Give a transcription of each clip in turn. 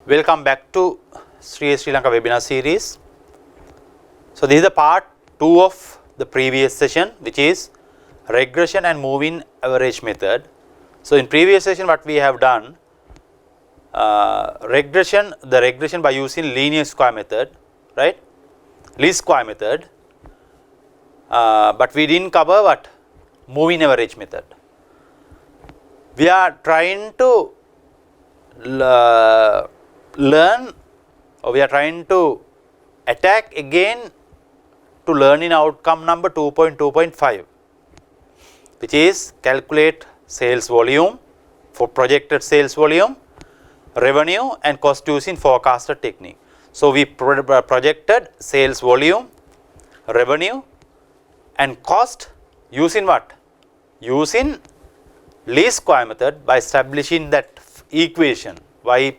Welcome back to Sri Lanka webinar series. So this is the part 2 of the previous session, which is regression and moving average method. So in previous session what we have done, regression by using linear square method, right? Least square method, but we didn't cover what? Moving average method. We are trying to learn, or we are trying to attack again to learning outcome number 2.2.5, which is calculate sales volume for projected sales volume, revenue and cost using forecasted technique. So we projected sales volume, revenue and cost using what? Using least square method by establishing that equation y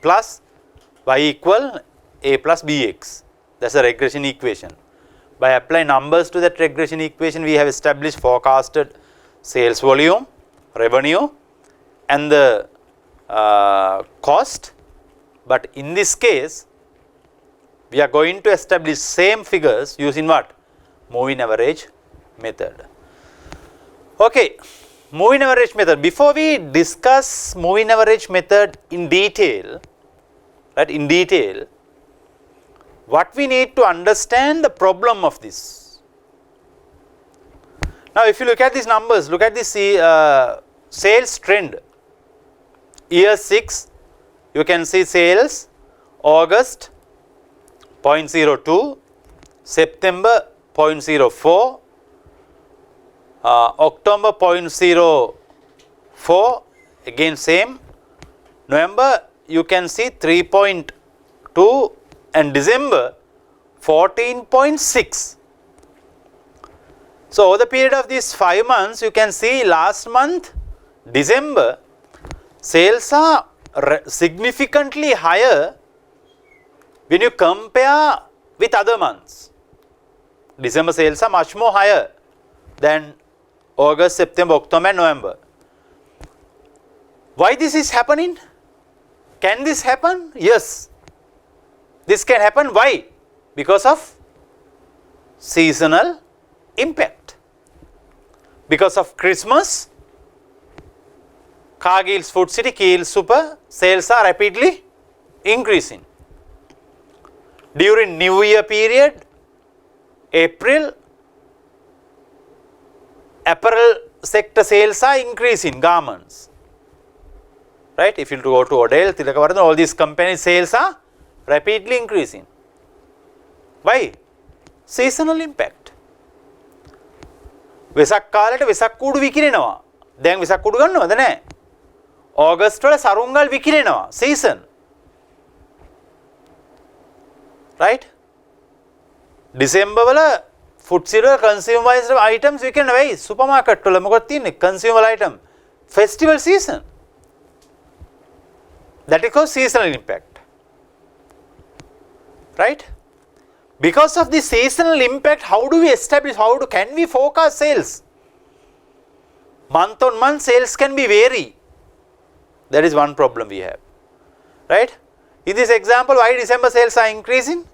equal a plus bx. That's a regression equation. By applying numbers to that regression equation, we have established forecasted sales volume, revenue and the cost. But in this case, we are going to establish same figures using what? Moving average method. Okay, moving average method. Before we discuss moving average method in detail, right, what we need to understand the problem of this. Now if you look at these numbers, look at this sales trend. Year 6, you can see sales August 0.02, September 0.04, October 0.04, again same, November you can see 3.2 and December 14.6. So over the period of these 5 months, you can see last month December sales are significantly higher when you compare with other months. December sales are much more higher than August, September, October and November. Why this is happening? Can this happen? Yes. This can happen. Why? Because of seasonal impact. Because of Christmas, Cargill's Food City, Kiel Super sales are rapidly increasing. During New Year period, April, apparel sector sales are increasing, garments. Right? If you go to Odell, Tilakavaradhan, all these companies' sales are rapidly increasing. Why? Seasonal impact. Vesak කාලේට Vesak කූඩු විකිරෙනවා. දැන් වෙසක් කූඩු ගන්නවද නැහැ? ඕගස්ට් වල සරුංගල් විකිරෙනවා. season. Right? December වල food cereal consumer items විකිරෙනවා. වෙයි supermarket වල මොකක්ද තියෙන්නේ? consumer item. Festival season. That is called seasonal impact. Right? Because of the seasonal impact, how do we establish, can we forecast sales? Month on month sales can be vary. That is one problem we have. Right? In this example, why December sales are increasing?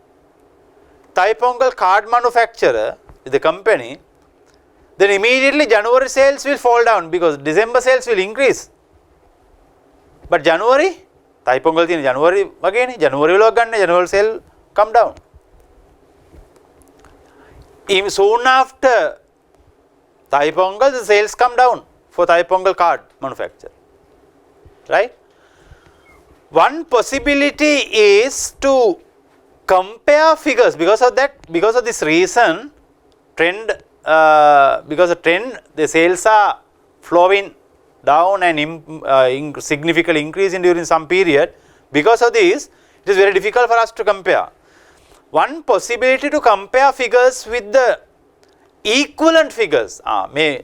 Thaipongal card manufacturer is the company, then immediately January sales will fall down because December sales will increase. But January, Thaipongal තියෙන January වගේනේ, January වල ගන්න, January sale come down. Even soon after Thaipongal, the sales come down for Thaipongal card manufacturer. Right? One possibility is to compare figures. Because of this reason, because of trend, the sales are flowing down and significantly increasing during some period. Because of this, it is very difficult for us to compare. One possibility to compare figures with the equivalent figures. May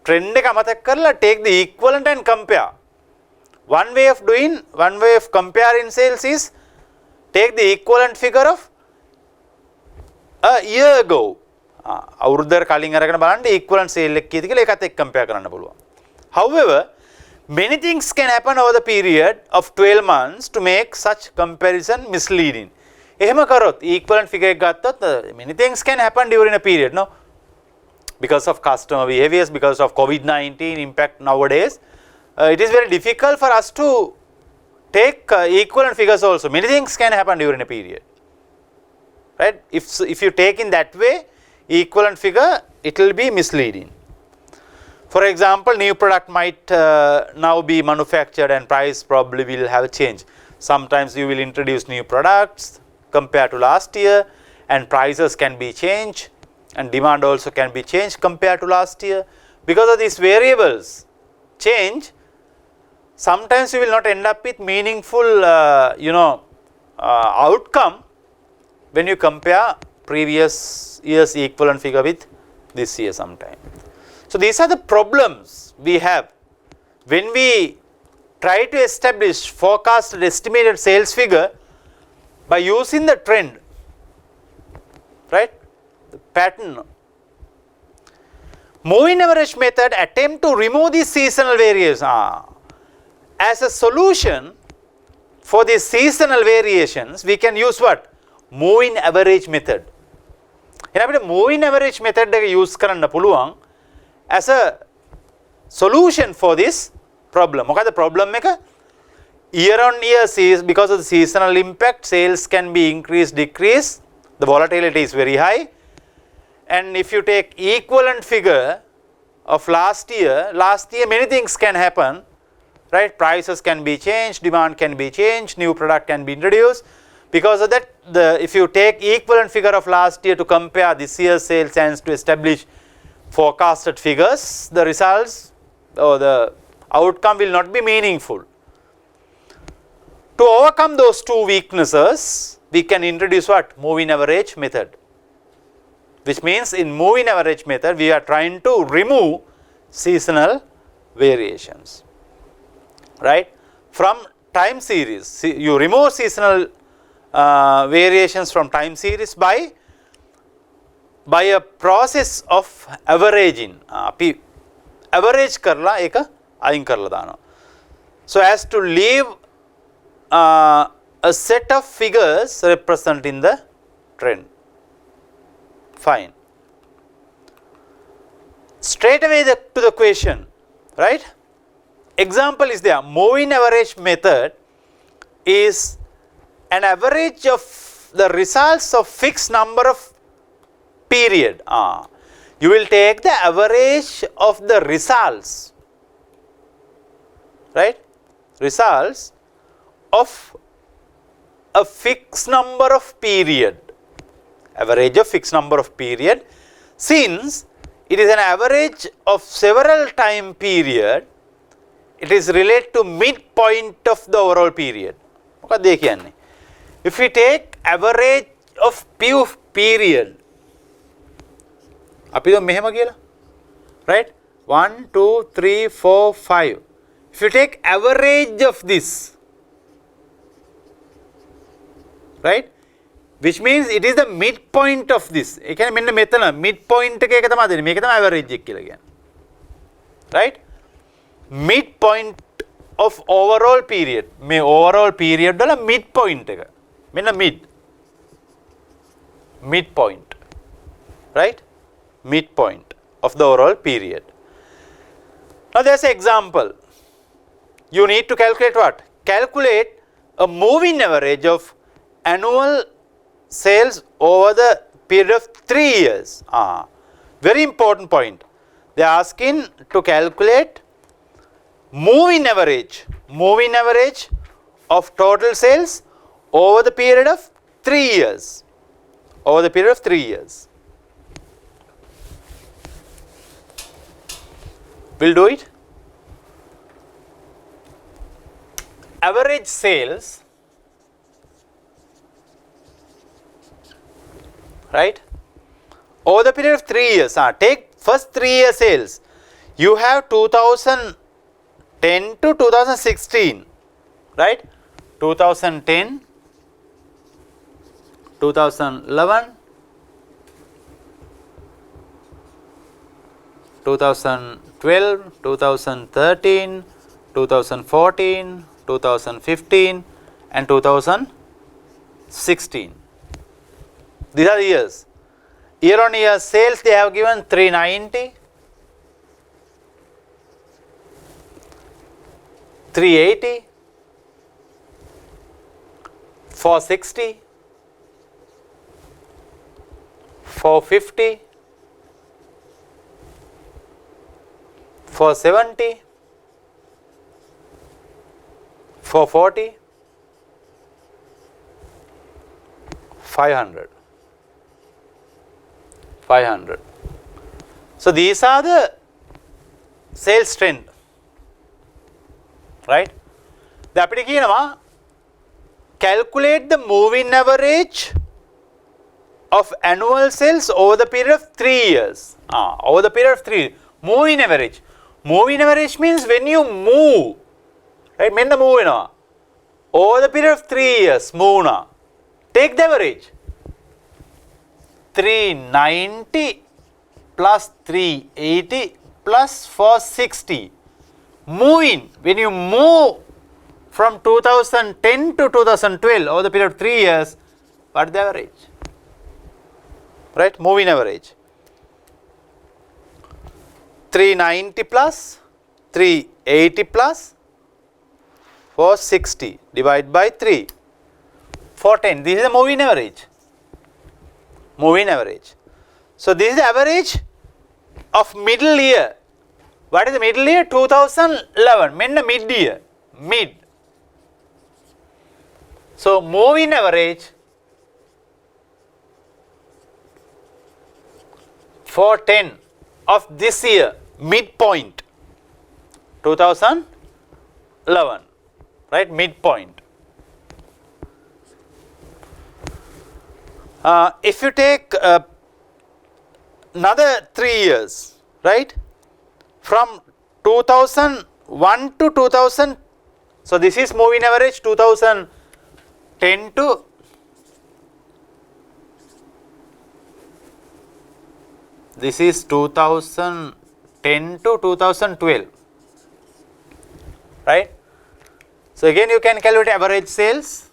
trend එක අමතක කරලා take the equivalent and compare. One way of comparing sales is take the equivalent figure of a year ago. අවුරුද්දකට කලින් අරගෙන බලන්න equivalent sale එක කීයද කියලා ඒකත් එක්ක compare කරන්න පුළුවන්. However, Many things can happen over the period of 12 months to make such comparison misleading. එහෙම කරොත් equivalent figure එක ගත්තොත් many things can happen during a period, no? Because of customer behaviors, because of COVID-19 impact nowadays, it is very difficult for us to take equivalent figures also. Many things can happen during a period, right? If you take in that way equivalent figure, it will be misleading. For example, new product might now be manufactured and price probably will have a change. Sometimes you will introduce new products compared to last year, and prices can be changed, and demand also can be changed compared to last year. Because of these variables change, sometimes you will not end up with meaningful outcome when you compare previous year's equivalent figure with this year sometime. So these are the problems we have when we try to establish forecasted estimated sales figure by using the trend, right, the pattern. Moving average method attempt to remove these seasonal variations. As a solution for these seasonal variations, we can use what? Moving average method. එහෙනම් අපිට moving average method එක use කරන්න පුළුවන් as a solution for this problem. මොකද problem එක? Year on year, because of the seasonal impact, sales can be increased, decreased. The volatility is very high. And if you take equivalent figure of last year many things can happen, right? Prices can be changed, demand can be changed, new product can be introduced. Because of that, if you take equivalent figure of last year to compare this year's sales and to establish forecasted figures, the results or the outcome will not be meaningful. To overcome those two weaknesses, we can introduce what? Moving average method. Which means in moving average method, we are trying to remove seasonal variations, right? From time series, you remove seasonal variations from time series by a process of averaging. Average karla eka ayin karla dana. So as to leave a set of figures representing the trend. Fine. Straight away to the question, right? Example is there. Moving average method is an average of the results of fixed number of period. You will take the average of the results, right? Results of a fixed number of period. Average of fixed number of period. Since it is an average of several time period, it is related to midpoint of the overall period. If we take average of few period, right? 1, 2, 3, 4, 5. If you take average of this, right? Which means it is the midpoint of this. It can mean the midpoint average, right? Midpoint of overall period. Overall period midpoint. Midpoint, right? Midpoint of the overall period. Now there's an example. You need to calculate what? Calculate a moving average of annual sales over the period of 3 years. Very important point. They are asking to calculate moving average of total sales over the period of 3 years. Over the period of 3 years. We'll do it. Average sales, right? Over the period of 3 years. Take first 3 year sales. You have 2010 to 2016, right? 2010, 2011, 2012, 2013, 2014, 2015 and 2016. These are the years. Year on year sales they have given 390, 380, 460, 450, 470, 440, 500. 500. So these are the sales trend, right? The අපිට කියනවා calculate the moving average of annual sales over the period of 3 years. Over the period of 3 years. Moving average. Moving average means when you move, right? මෙන්න move වෙනවා. Over the period of 3 years move නා. Take the average. 390 plus 380 plus 460. Moving, when you move from 2010 to 2012 over the period of 3 years, what is the average? Right, moving average. 390 plus 380 plus 460 divided by 3. 410. This is the moving average. Moving average. So this is the average of middle year. What is the middle year? 2011. Menna mid year. Mid. So moving average 410 of this year, midpoint 2011, right? Midpoint. If you take another 3 years, right? From 2001 to 2000, so this is moving average 2010 to this is 2010 to 2012, right? So again you can calculate average sales.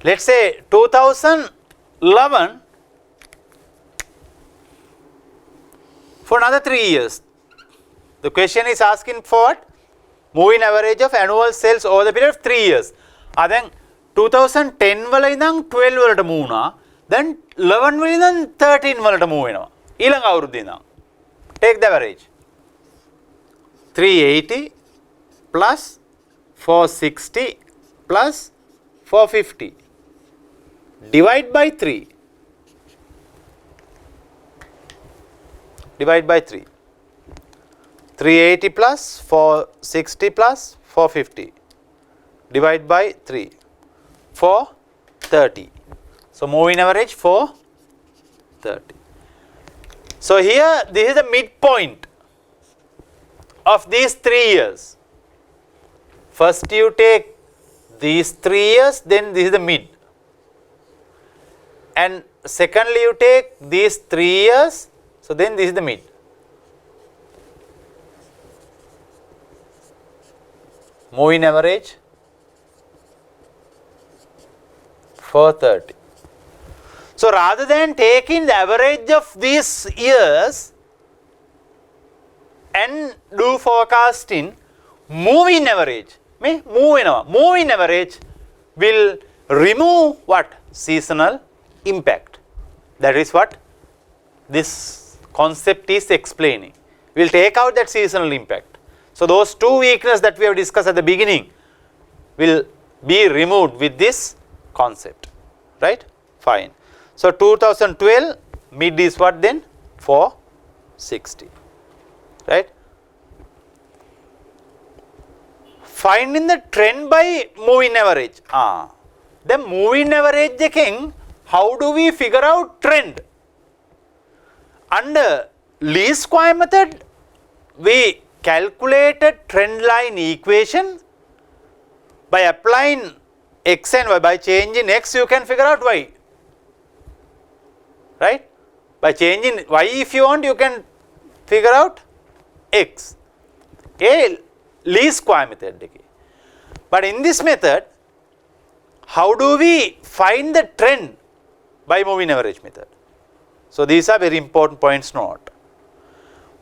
Let's say 2011 for another 3 years. The question is asking for what? Moving average of annual sales over the period of 3 years. Then 2010 වල ඉඳන් 12 වලට move වුණා. Then 11 වල ඉඳන් 13 වලට move වෙනවා. ඊළඟ අවුරුද්දේ ඉඳන්. Take the average. 380 plus 460 plus 450. Divide by 3. Divide by 3. 380 plus 460 plus 450. Divide by 3. 430. So moving average 430. So here this is the midpoint of these 3 years. First you take these 3 years, then this is the mid. And secondly you take these 3 years, so then this is the mid. Moving average 430. So rather than taking the average of these years and do forecasting, moving average, moving average will remove what? Seasonal impact. That is what this concept is explaining. We will take out that seasonal impact. So those two weaknesses that we have discussed at the beginning will be removed with this concept, right? Fine. So 2012 mid is what then? 460, right? Finding the trend by moving average. The moving average එකෙන් how do we figure out trend? Under least square method, we calculated trend line equation by applying x and y. By changing x, you can figure out y, right? By changing y, if you want, you can figure out x. A least square method එකේ. But in this method, how do we find the trend by moving average method? So these are very important points to note.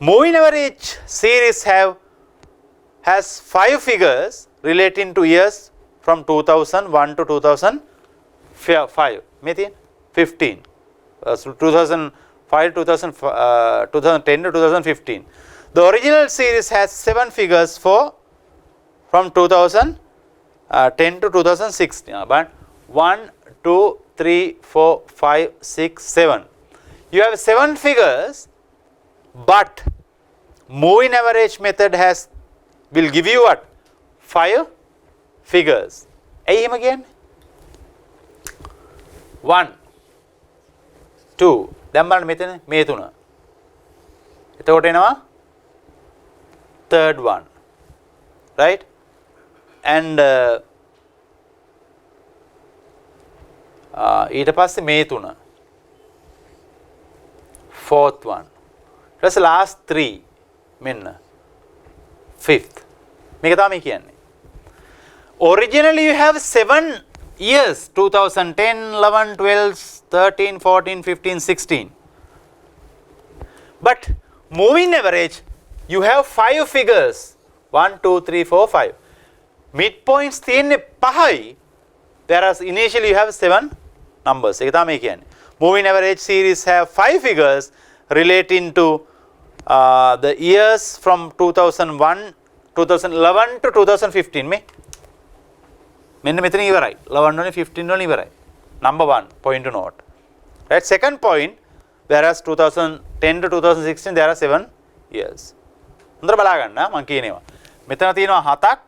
Moving average series has 5 figures relating to years from 2001 to 2005. 15. 2005 2010 to 2015. The original series has 7 figures from 2010 to 2016. But 1, 2, 3, 4, 5, 6, 7. You have 7 figures, but moving average method will give you what? 5 figures. Aim again. 1, 2. දැන් බලන්න මෙතන මේ තුන. එතකොට එනවා third one. Right? And ඊට පස්සේ මේ තුන. Fourth one. That's the last 3. මෙන්න. Fifth. මේක තමයි කියන්නේ. Originally you have 7 years, 2010, 11, 12, 13, 14, 15, 16. But moving average, you have 5 figures. 1, 2, 3, 4, 5. Midpoints තියෙන්නේ 5යි. Whereas initially you have 7 numbers. ඒක තමයි කියන්නේ. Moving average series have 5 figures relating to the years from 2011 to 2015. මෙන්න මෙතන ඉවරයි. 11 වලින් 15 වලින් ඉවරයි. Number 1 point to note. Right? Second point, whereas 2010 to 2016 there are 7 years. හොඳට බලා ගන්න මම කියනවා. මෙතන තියෙනවා 7ක්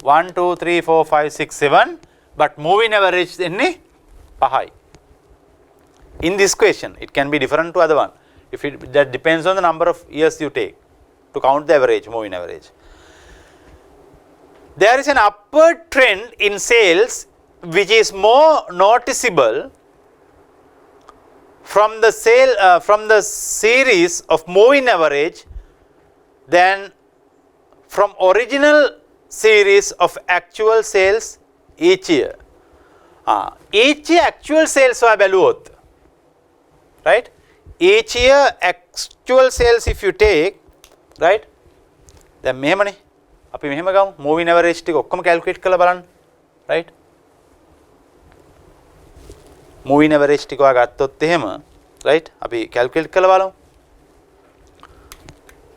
1 2 3 4 5 6 7 but moving average එන්නේ 5යි. In this question it can be different to other one. That depends on the number of years you take to count the average, moving average. There is an upward trend in sales which is more noticeable from the series of moving average than from original series of actual sales each year. Each year actual sales are බැලුවොත්, right? Each year actual sales if you take, right? දැන් මෙහෙමනේ. අපි මෙහෙම ගමු. Moving average ටික ඔක්කොම calculate කරලා බලන්න. right? Moving average ටික ඔයා ගත්තොත් එහෙම, right? අපි calculate කරලා බලමු.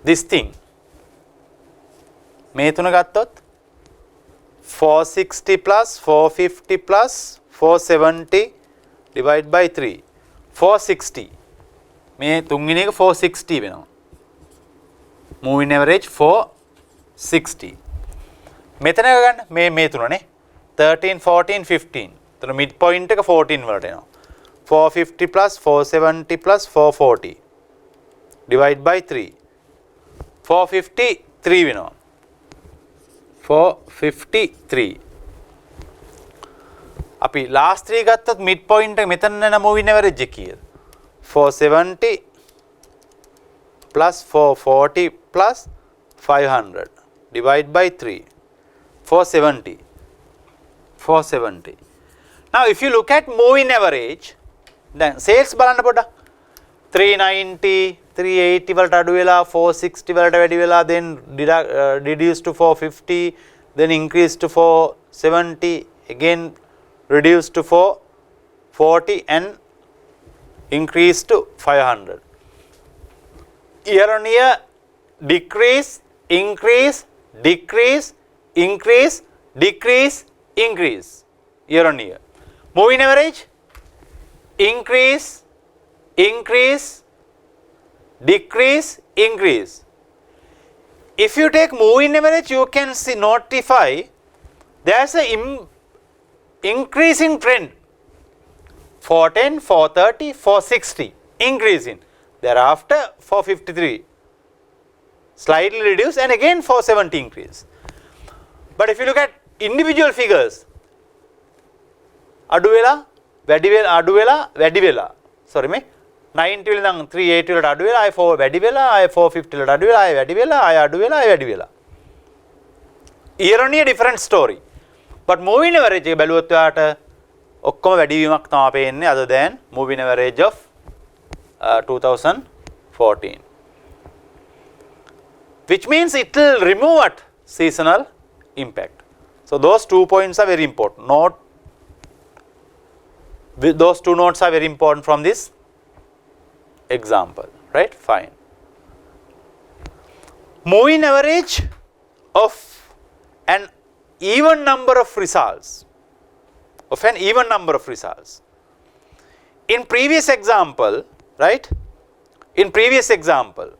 This thing මේ තුන ගත්තොත් 460 plus 450 plus 470 divide by 3 460 මේ තුන්වෙනි එක 460 වෙනවා. Moving average 460. මෙතන ගන්න මේ තුනනේ 13 14 15. එතන mid point එක 14 වලට එනවා. 450 plus 470 plus 440 divide by 3 453 වෙනවා. 453. අපි last 3 ගත්තොත් mid point එක මෙතන යන moving average එක කීයද? 470 plus 440 plus 500 divide by 3 470. 470. Now if you look at moving average, then sales බලන්න පොඩ්ඩක් 390 380 වලට අඩු වෙලා 460 වලට වැඩි වෙලා then reduce to 450 then increase to 470 again reduce to 440 and increase to 500. Year on year decrease, increase, decrease, increase, decrease, increase year on year. Moving average increase, increase, decrease, increase. If you take moving average, you can see notify there's a increasing trend. 410, 430, 460 increasing. Thereafter 453 slightly reduce and again 470 increase. But if you look at individual figures, අඩු වෙලා වැඩි වෙලා අඩු වෙලා වැඩි වෙලා sorry මේ 90 වල ඉඳන් 380 වලට අඩු වෙලා ආය 4 වැඩි වෙලා ආය 450 වලට අඩු වෙලා ආය වැඩි වෙලා ආය අඩු වෙලා ආය වැඩි වෙලා. year on year different story. but moving average එක බැලුවොත් ඔයාට ඔක්කොම වැඩි වීමක් තමයි පේන්නේ other than moving average of 2014. which means it will remove what? Seasonal impact. So those 2 points are very important. Note, those 2 notes are very important from this example, right? Fine. Moving average of an even number of results. In previous example, right? In previous example,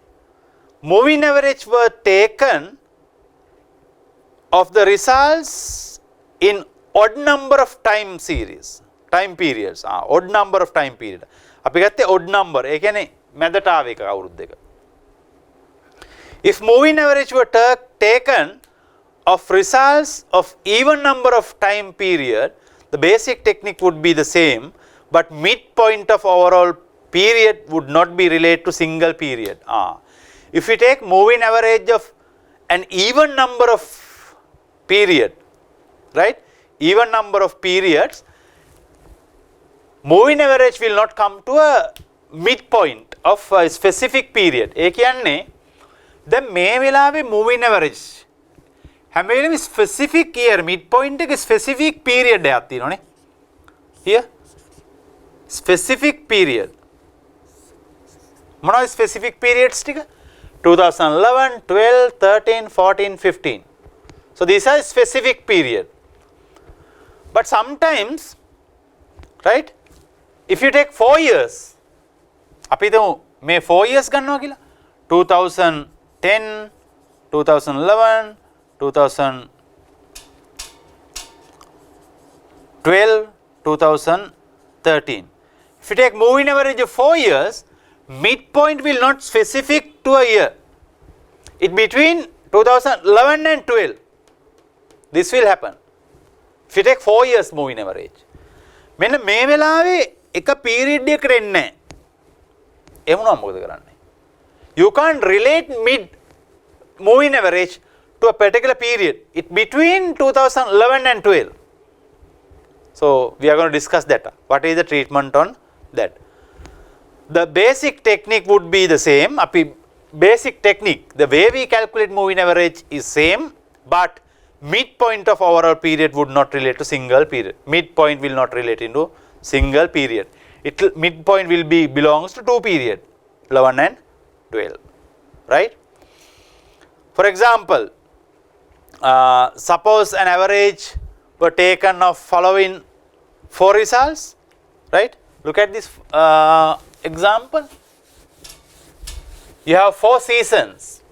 moving average were taken of the results in odd number of time periods. Odd number of time period. අපි ගත්තේ odd number. ඒ කියන්නේ මැදට ආව එක අවුරුදු දෙක. If moving average were taken of results of even number of time period, the basic technique would be the same, but midpoint of overall period would not be related to single period. If we take moving average of an even number of period, right? Even number of periods, moving average will not come to a midpoint of a specific period. ඒ කියන්නේ දැන් මේ වෙලාවේ moving average හැම වෙලෙම specific year midpoint එක specific period එකක් තියෙනවානේ. here specific period. මොනවද specific periods ටික? 2011, 12, 13, 14, 15. So these are specific period. But sometimes, right? If you take 4 years, අපි හිතමු මේ 4 years ගන්නවා කියලා. 2010, 2011, 2012, 2013. If you take moving average of 4 years, midpoint will not specific to a year. It between 2011 and 12. This will happen. If you take 4 years moving average. මෙන්න මේ වෙලාවේ එක period එකකට එන්නේ නැහැ. ඒ වුණාම මොකද කරන්නේ? You can't relate mid moving average to a particular period. It between 2011 and 12. So we are going to discuss that. What is the treatment on that? The basic technique would be the same. Basic technique, the way we calculate moving average is same, but midpoint of overall period would not relate to single period. Midpoint will not relate into single period. Midpoint will belongs to 2 period, 11 and 12, right? For example, suppose an average were taken of following 4 results, right? Look at this example. You have 4 seasons,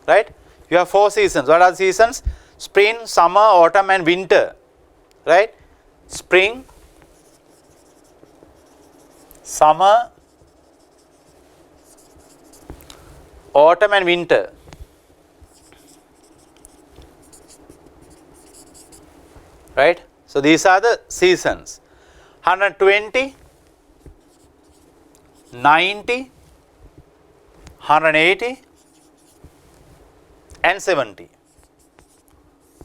right? You have 4 seasons. What are the seasons? Spring, summer, autumn and winter, right? Spring, summer, autumn and winter. Right? So these are the seasons. 120, 90, 180 and 70.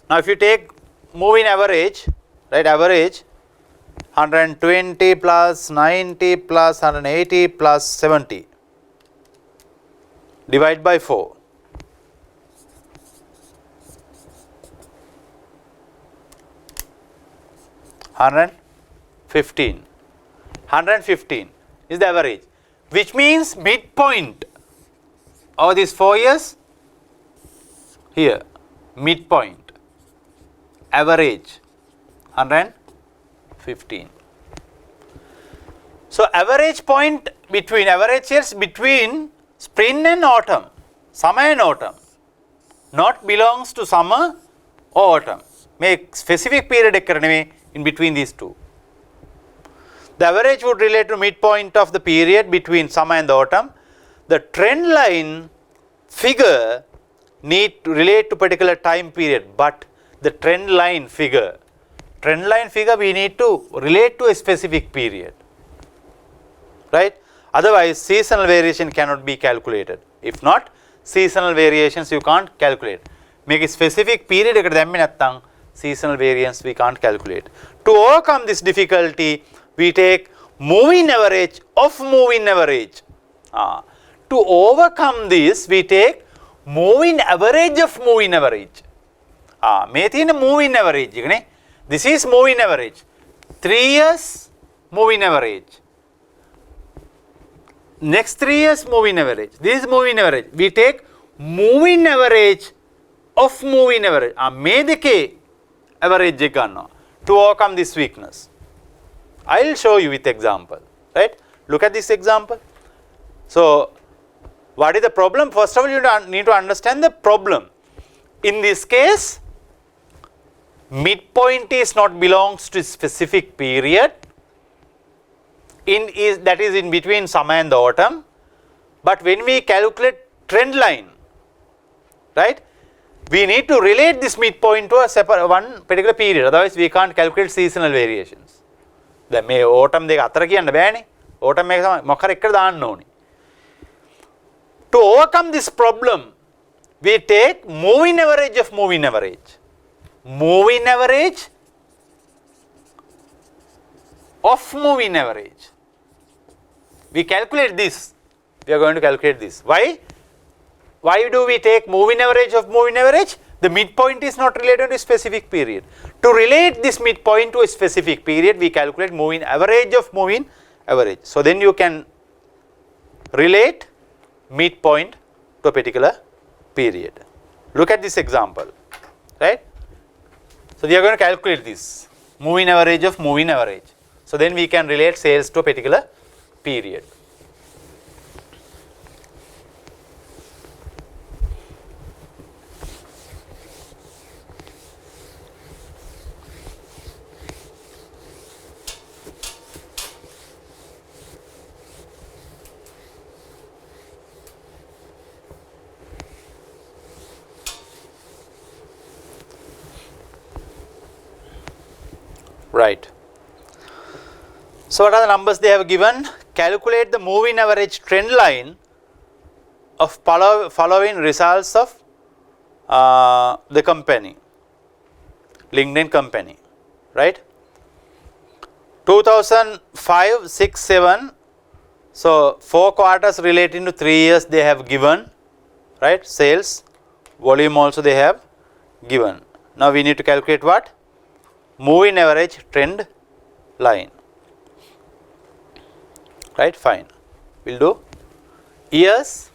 Now if you take moving average, right, average 120 plus 90 plus 180 plus 70, divide by 4. 115 is the average, which means midpoint of these 4 years here, midpoint, average 115. So average point between average years between spring and autumn, summer and autumn, not belongs to summer or autumn. Make specific period in between these two. The average would relate to midpoint of the period between summer and the autumn. The trend line figure need to relate to particular time period, but the trend line figure we need to relate to a specific period, right? Otherwise, seasonal variation cannot be calculated. If not, seasonal variations you can't calculate. Make a specific period eකට දැම්මේ නැත්නම් seasonal variance we can't calculate. To overcome this difficulty, we take moving average of moving average. To overcome this, we take moving average of moving average. මේ තියෙන moving average එක නේ. This is moving average. 3 years moving average. Next 3 years moving average. This is moving average. We take moving average of moving average. මේ දෙකේ average එක ගන්නවා. To overcome this weakness. I will show you with example. Right? Look at this example. So, what is the problem? First of all, you need to understand the problem. In this case, midpoint is not belongs to specific period. That is in between summer and the autumn. But when we calculate trend line, right, we need to relate this midpoint to a separate one particular period. Otherwise, we can't calculate seasonal variations. The may autumn දෙක අතර කියන්න බෑනේ. autumn එක තමයි මොකක් හරි එකට දාන්න ඕනේ. To overcome this problem, we take moving average of moving average. Moving average of moving average. We calculate this. We are going to calculate this. Why? Why do we take moving average of moving average? The midpoint is not related to a specific period. To relate this midpoint to a specific period, we calculate moving average of moving average. So then you can relate midpoint to a particular period. Look at this example, right? So we are going to calculate this moving average of moving average. So then we can relate sales to a particular period. Right. So what are the numbers they have given? Calculate the moving average trend line of following results of the company, LinkedIn company, right? 2005, 6, 7. So 4 quarters relating to 3 years they have given, right? Sales, volume also they have given. Now we need to calculate what? Moving average trend line. Right, fine. We'll do years,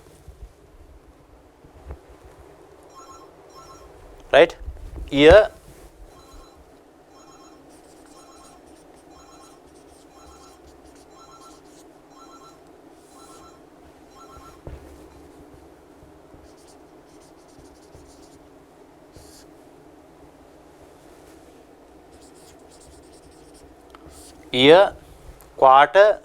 right? Year, year, quarter,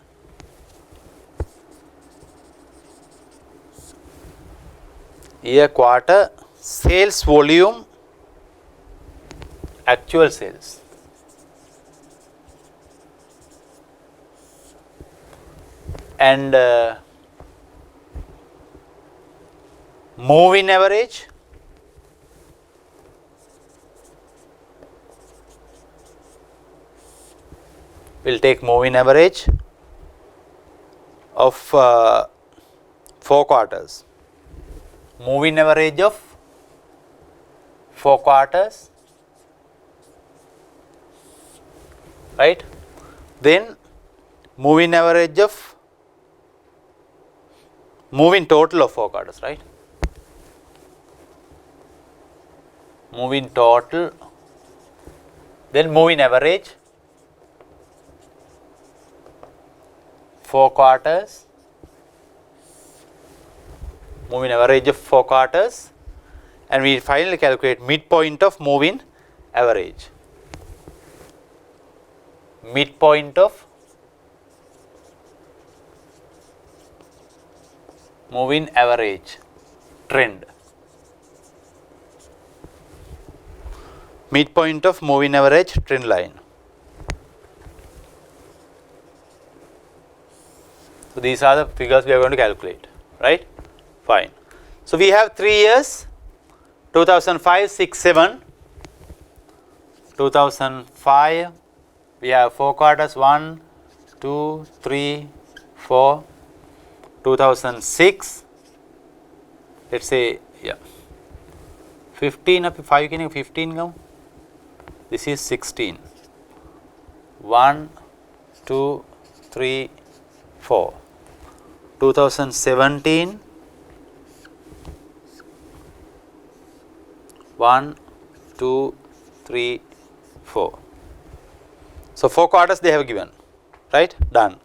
year, quarter, sales volume, actual sales. And moving average, we'll take moving average of 4 quarters. Moving average of 4 quarters, right? Then moving average of moving total of 4 quarters, right? Moving total, then moving average 4 quarters, moving average of 4 quarters, and we finally calculate midpoint of moving average. Midpoint of moving average trend. Midpoint of moving average trend line. So these are the figures we are going to calculate, right? Fine. So we have 3 years, 2005, 6, 7, 2005, we have 4 quarters, 1, 2, 3, 4, 2006, let's say, yeah, 15 up 5 can 15 go. This is 16. 1, 2, 3, 4. 2017, 1, 2, 3, 4. So 4 quarters they have given, right? Done.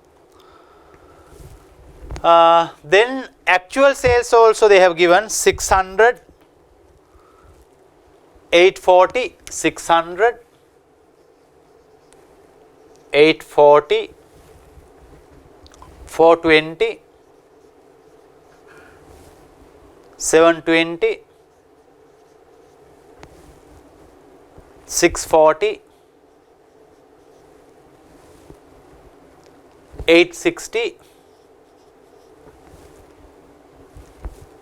Then actual sales also they have given 600, 840, 600, 840, 420, 720, 640, 860,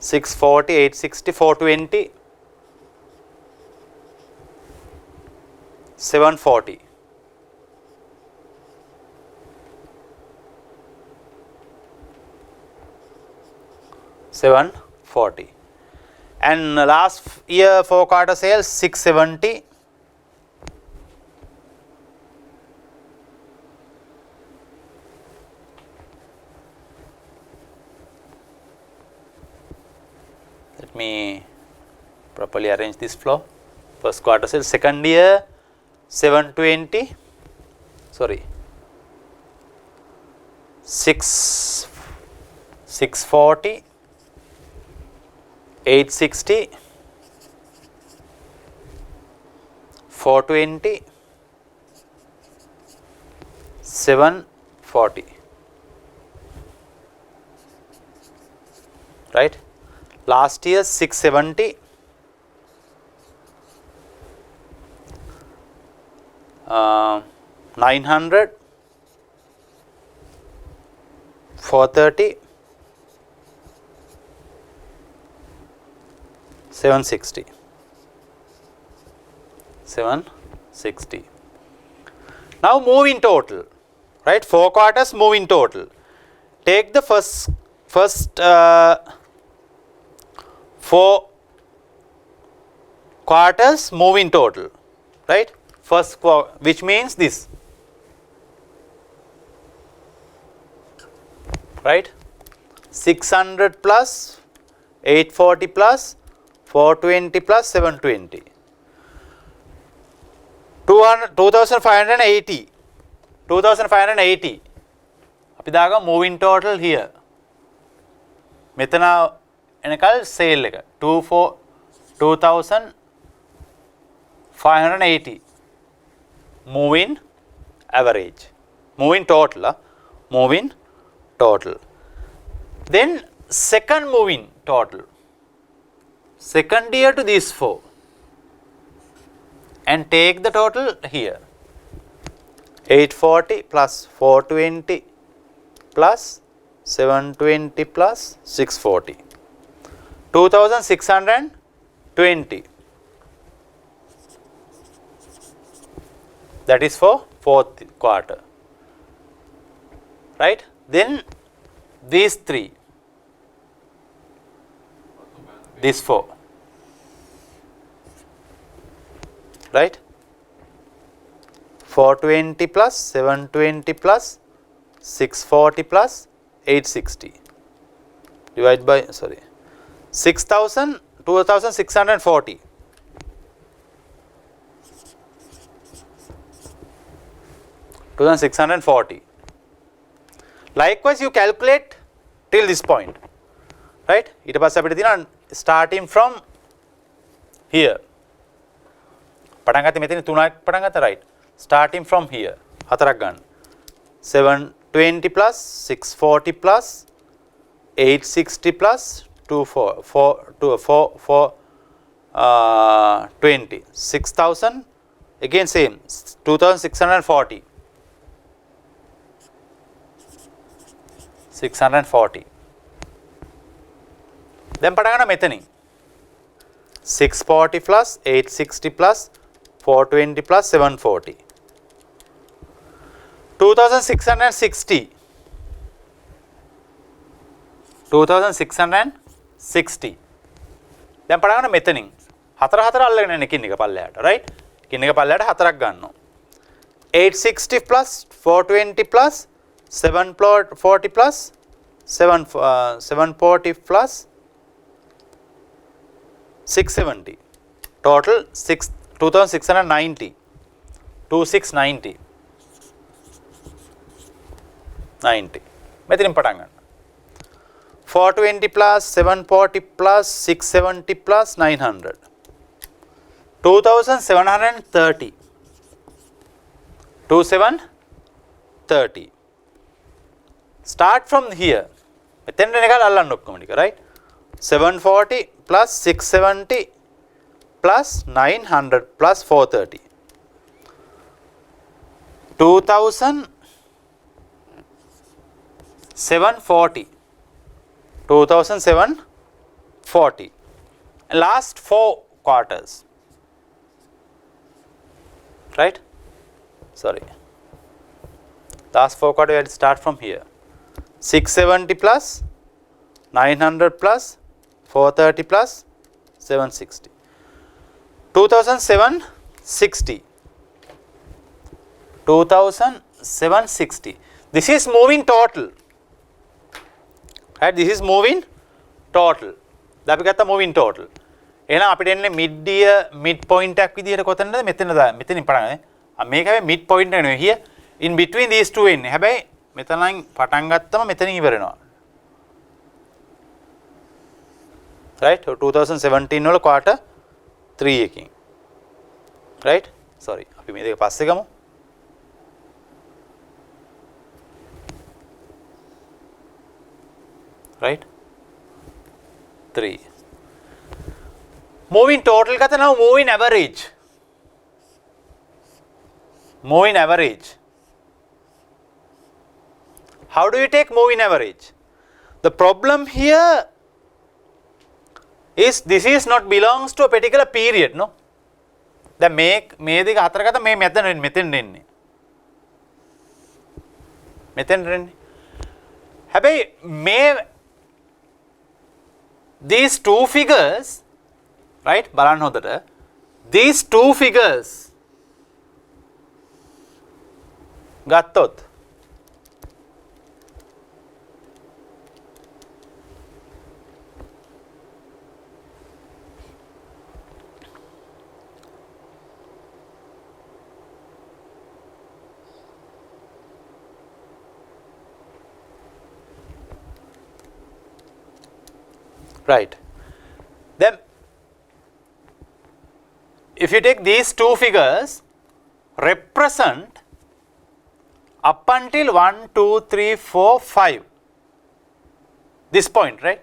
640, 860, 420, 740. And last year 4 quarter sales 670, let me properly arrange this flow. First quarter sales, second year 720, sorry, 640, 860, 420, 740, right? Last year 670, 900, 430, 760, 760. Now move in total, right? 4 quarters move in total. Take the first 4 quarters move in total, right? First quarter, which means this, right? 600 plus 840 plus 420 plus 720, 2580, 2580. අපි දාගමු move in total here. මෙතන එනකල් sale එක 2580. Move in average, move in total, move in total. Then second move in total, second year to these 4 and take the total here, 840 plus 420 plus 720 plus 640, 2620. That is for 4th quarter, right? Then these 3, these 4, right? 420 plus 720 plus 640 plus 860 divide by 6,000, 2,640. Likewise, you calculate till this point, right? ඊට පස්සේ අපිට තියෙනවා starting from here. පටන් ගත්තේ මෙතන 3ක් පටන් ගත්තා, right? Starting from here 4ක් ගන්න. 720 plus 640 plus 860 plus 20, 6,000, again same 2,640. 640. දැන් පටන් ගන්න මෙතනින් 640 plus 860 plus 420 plus 740 2660 2660 දැන් පටන් ගන්න මෙතනින් හතර අල්ලගෙන යන එකින් එක පල්ලයට right එකින් එක පල්ලයට හතරක් ගන්නවා 860 plus 420 plus 740 plus 740 plus 670 total 2690 2690 90 මෙතනින් පටන් ගන්න 420 plus 740 plus 670 plus 900 2730 2730 start from here මෙතෙන් එනකල් අල්ලන්න ඔක්කොම ටික right 740 plus 670 plus 900 plus 430 2740 2740 last 4 quarters right sorry last 4 quarters we have to start from here 670 plus 900 plus 430 plus 760 2760 2760 this is moving total right this is moving total අපි ගත්ත moving total එහෙනම් අපිට එන්නේ mid point එකක් විදියට කොතනද මෙතනද මෙතනින් පටන් මේක හැබැයි mid point එක නෙවෙයි here in between these two එන්නේ හැබැයි මෙතනින් පටන් ගත්තම මෙතනින් ඉවර වෙනවා right 2017 වල quarter 3 එකකින් right sorry අපි මේ දෙක පස්සේ ගමු right 3 moving total kata now moving average how do you take moving average the problem here is this is not belongs to a particular period no the make මේ දෙක හතර ගත මේ මෙතෙන් එන්නේ හැබැයි මේ these two figures right බලන්න හොඳට these two figures ගත්තොත් right then if you take these two figures represent up until 1 2 3 4 5 this point right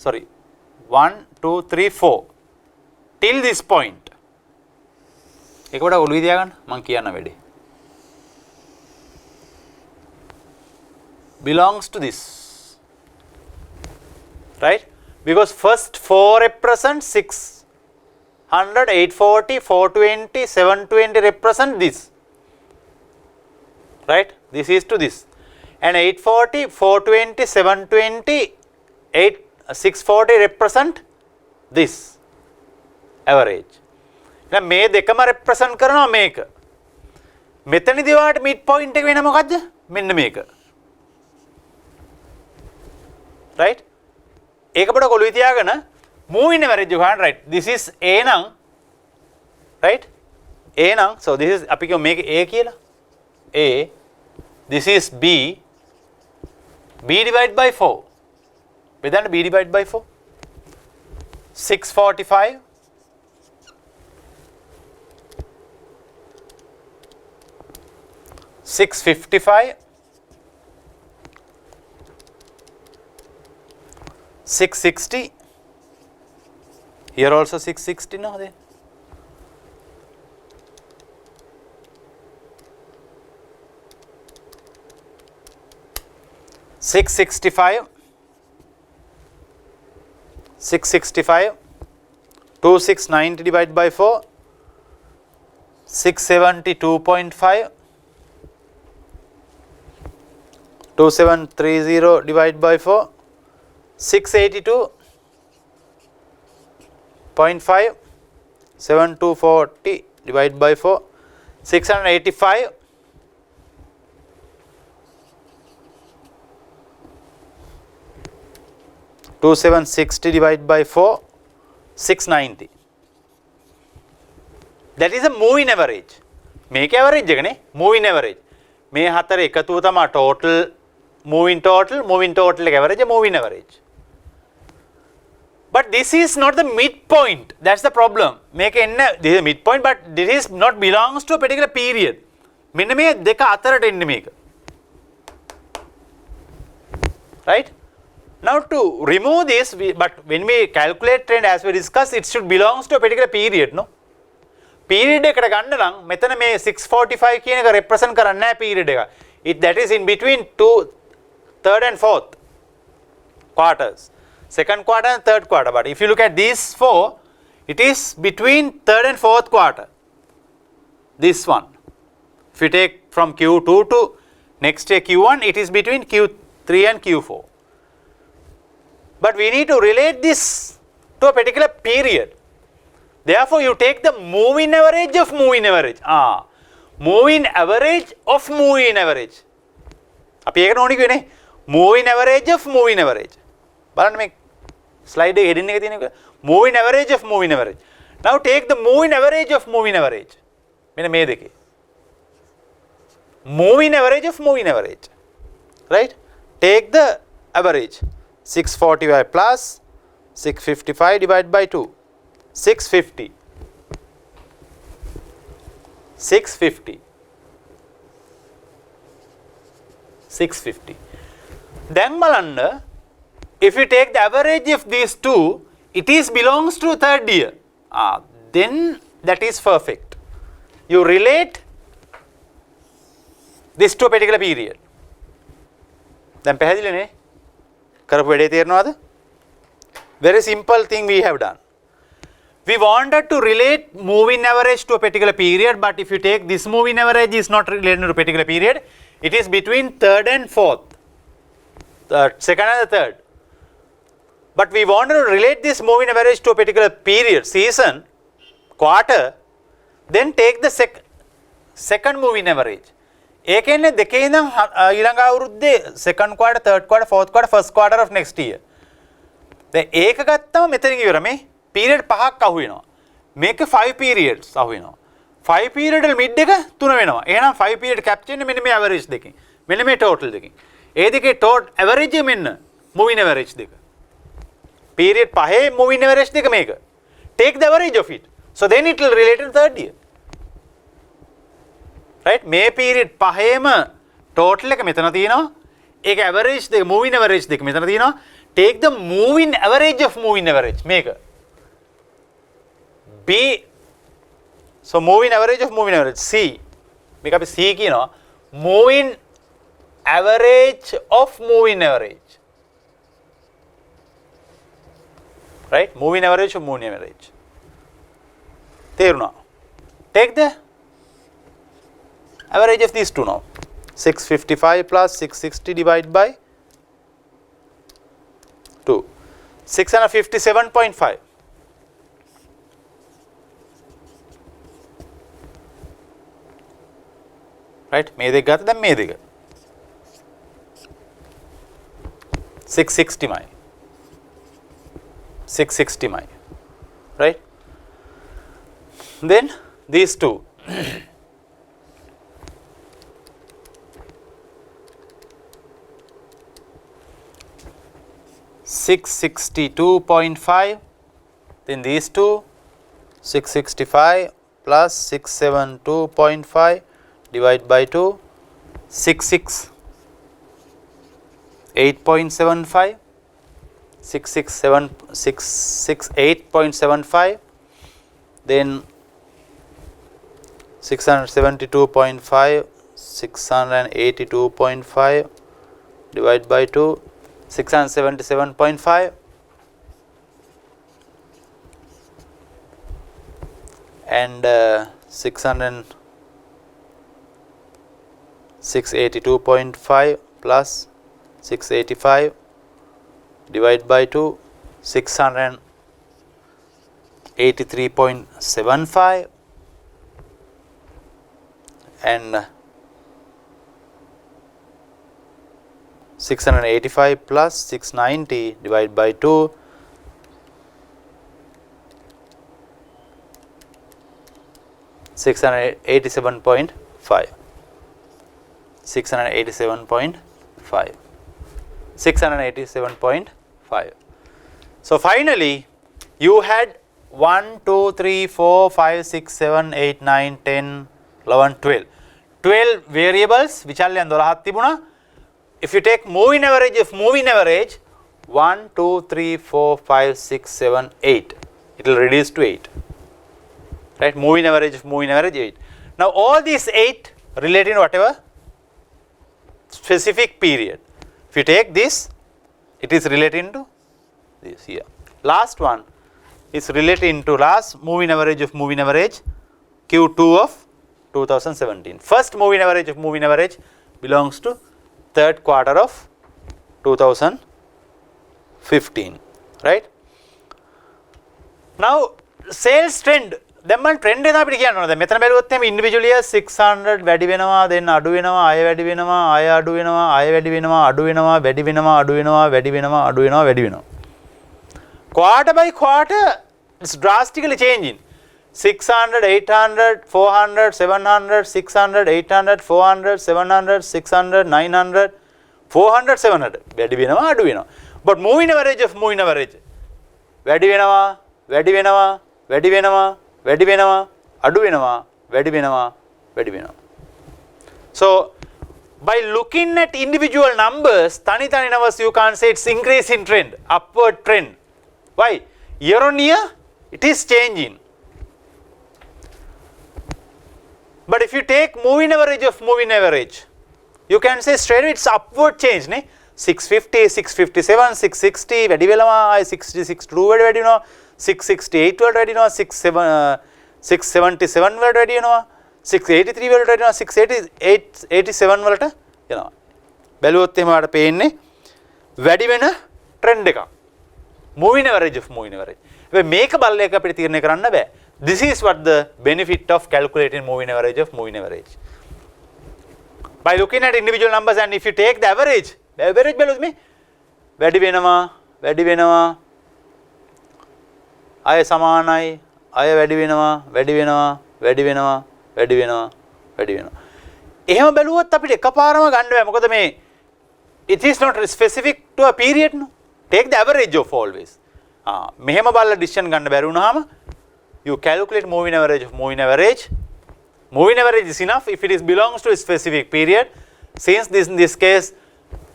sorry 1 2 3 4 till this point එක කොට ඔළුවේ තියාගන්න මම කියන්න වැඩි belongs to this right because first 4 represent 600 840 420 720 represent this right this is to this and 840 420 720 640 represent this average now මේ දෙකම represent කරනවා මේක මෙතනදී වාට mid point එක වෙන මොකද්ද මෙන්න මේක right ඒක පොඩ කොළුවේ තියාගෙන moving average ගන්න right this is a නම් right a නම් so this is අපි කියමු මේක a කියලා a this is b divided by 4 බෙදන්න b divided by 4 645 655 660 here also 660 no there 640 665, 2690 divided by 4, 672.5, 2730 divided by 4, 682.5, 7240 divided by 4, 685, 2760 divided by 4, 690. That is a moving average. Make average එකනේ moving average. මේ හතර එකතුව තමයි total moving total එක average moving average. But this is not the midpoint. That's the problem. මේක එන්න this is a midpoint but this is not belongs to a particular period. මෙන්න මේ දෙක අතරට එන්නේ මේක. Right? Now to remove this, but when we calculate trend as we discussed, it should belongs to a particular period, no? Period එකට ගන්න නම් මෙතන මේ 645 කියන එක represent කරන්නේ නැහැ period එක. That is in between third and fourth quarters. Second quarter and third quarter. But if you look at these four, it is between third and fourth quarter. This one. If you take from Q2 to next year Q1, it is between Q3 and Q4. But we need to relate this to a particular period. Therefore, you take the moving average of moving average. Moving average of moving average. අපි ඒකට ඕනි කියන්නේ moving average of moving average. බලන්න මේ slide එකේ heading එක තියෙන එක moving average of moving average. Now take the moving average of moving average. මෙන්න මේ දෙකේ. Moving average of moving average. Right? Take the average. 645 plus 655 divided by 2. 650. 650. 650. Then බලන්න, if you take the average of these two, it is belongs to third year. Then that is perfect. You relate this to a particular period. දැන් පැහැදිලිනේ? කරපු වැඩේ තේරෙනවද? Very simple thing we have done. We wanted to relate moving average to a particular period, but if you take this moving average is not related to a particular period, it is between third and fourth, second and the third. But we wanted to relate this moving average to a particular period, season, quarter, then take the second moving average. ඒ කියන්නේ දෙකේ ඉඳන් ඊළඟ අවුරුද්දේ second quarter, third quarter, fourth quarter, first quarter of next year. දැන් ඒක ගත්තම මෙතනින් ඉවර මේ period පහක් අහු වෙනවා. මේක 5 periods අහු වෙනවා. 5 period වල mid එක 3 වෙනවා. එහෙනම් 5 period capture වෙන්නේ මෙන්න මේ average දෙකෙන්. මෙන්න මේ total දෙකෙන්. ඒ දෙකේ total average එක මෙන්න moving average දෙක. period පහේ moving average දෙක මේක. Take the average of it. So then it will relate to third year. Right? මේ period පහේම total එක මෙතන තියෙනවා. ඒක average දෙක moving average දෙක මෙතන තියෙනවා. Take the moving average of moving average මේක. B. So moving average of moving average C. මේක අපි C කියනවා. Moving average of moving average. Right? Moving average of moving average. තේරුණා? Take the average of these two now. 655 plus 660 divided by 2. 657.5. Right? මේ දෙක ගත්ත දැන් මේ දෙක. 660 mile. 660 mile. Right? Then these two. 662.5, then these two 665 plus 672.5 divided by 2, 668.75, 668.75, then 672.5, 682.5, divide by 2, 677.5 and 682.5 plus 685 divide by 2, 683.75 and 685 plus 690 divided by 2, 687.5. 687.5. So finally you had 1, 2, 3, 4, 5, 6, 7, 8, 9, 10, 11, 12. 12 variables which are 12ක් තිබුණා. If you take moving average of moving average 1, 2, 3, 4, 5, 6, 7, 8, it will reduce to 8. Right? Moving average of moving average 8. Now all these 8 relating to whatever specific period. If you take this, it is relating to this here. Last one is relating to last moving average of moving average Q2 of 2017. First moving average of moving average belongs to third quarter of 2015, right? Now sales trend, දැන් මම trend එක අපිට කියන්න ඕන. දැන් මෙතන බැලුවොත් එහෙම individual year 600 වැඩි වෙනවා, then අඩු වෙනවා, ආය වැඩි වෙනවා, ආය අඩු වෙනවා, ආය වැඩි වෙනවා, අඩු වෙනවා, වැඩි වෙනවා, අඩු වෙනවා, වැඩි වෙනවා, අඩු වෙනවා, වැඩි වෙනවා. Quarter by quarter it's drastically changing. 600, 800, 400, 700, 600, 800, 400, 700, 600, 900, 400, 700. වැඩි වෙනවා, අඩු වෙනවා. But moving average of moving average වැඩි වෙනවා, වැඩි වෙනවා, වැඩි වෙනවා, වැඩි වෙනවා, අඩු වෙනවා, වැඩි වෙනවා, වැඩි වෙනවා. So by looking at individual numbers, tani numbers, you can't say it's increasing trend, upward trend. Why? Year on year it is changing. But if you take moving average of moving average, you can say straight away it's upward change, ne? 650, 657, 660 වැඩි වෙනවා, 662 වැඩි වෙනවා, 668 වලට වැඩි වෙනවා, 677 වලට වැඩි වෙනවා, 683 වලට වැඩි වෙනවා, 687 වලට යනවා. බැලුවොත් එහෙම ඔයාලට පේන්නේ වැඩි වෙන ට්‍රෙන්ඩ් එකක්. Moving average of moving average. හැබැයි මේක බලලා එක අපිට තීරණය කරන්න බෑ. This is what the benefit of calculating moving average of moving average. By looking at individual numbers, and if you take the average බැලුවොත් මේ වැඩි වෙනවා, වැඩි වෙනවා, අය සමානයි, අය වැඩි වෙනවා, වැඩි වෙනවා, වැඩි වෙනවා, වැඩි වෙනවා, වැඩි වෙනවා. එහෙම බැලුවොත් අපිට එකපාරම ගන්න බෑ. මොකද මේ it is not specific to a period, no. Take the average of always. මෙහෙම බලලා decision ගන්න බැරි වුණාම you calculate moving average of moving average. Moving average is enough if it is belongs to a specific period. Since this in this case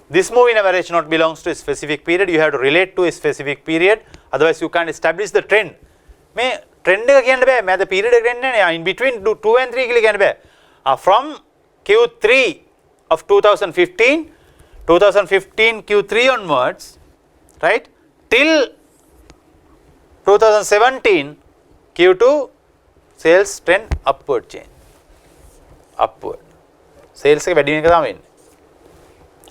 this moving average not belongs to a specific period, you have to relate to a specific period, otherwise you can't establish the trend. මේ trend එක කියන්න බෑ. මම period එක කියන්නේ නැහැ. In between 2 and 3 කියලා කියන්න බෑ. From Q3 of 2015 Q3 onwards, right, till 2017 Q2 sales trend upward change. Upward. Sales එක වැඩි වෙන එක තමයි වෙන්නේ.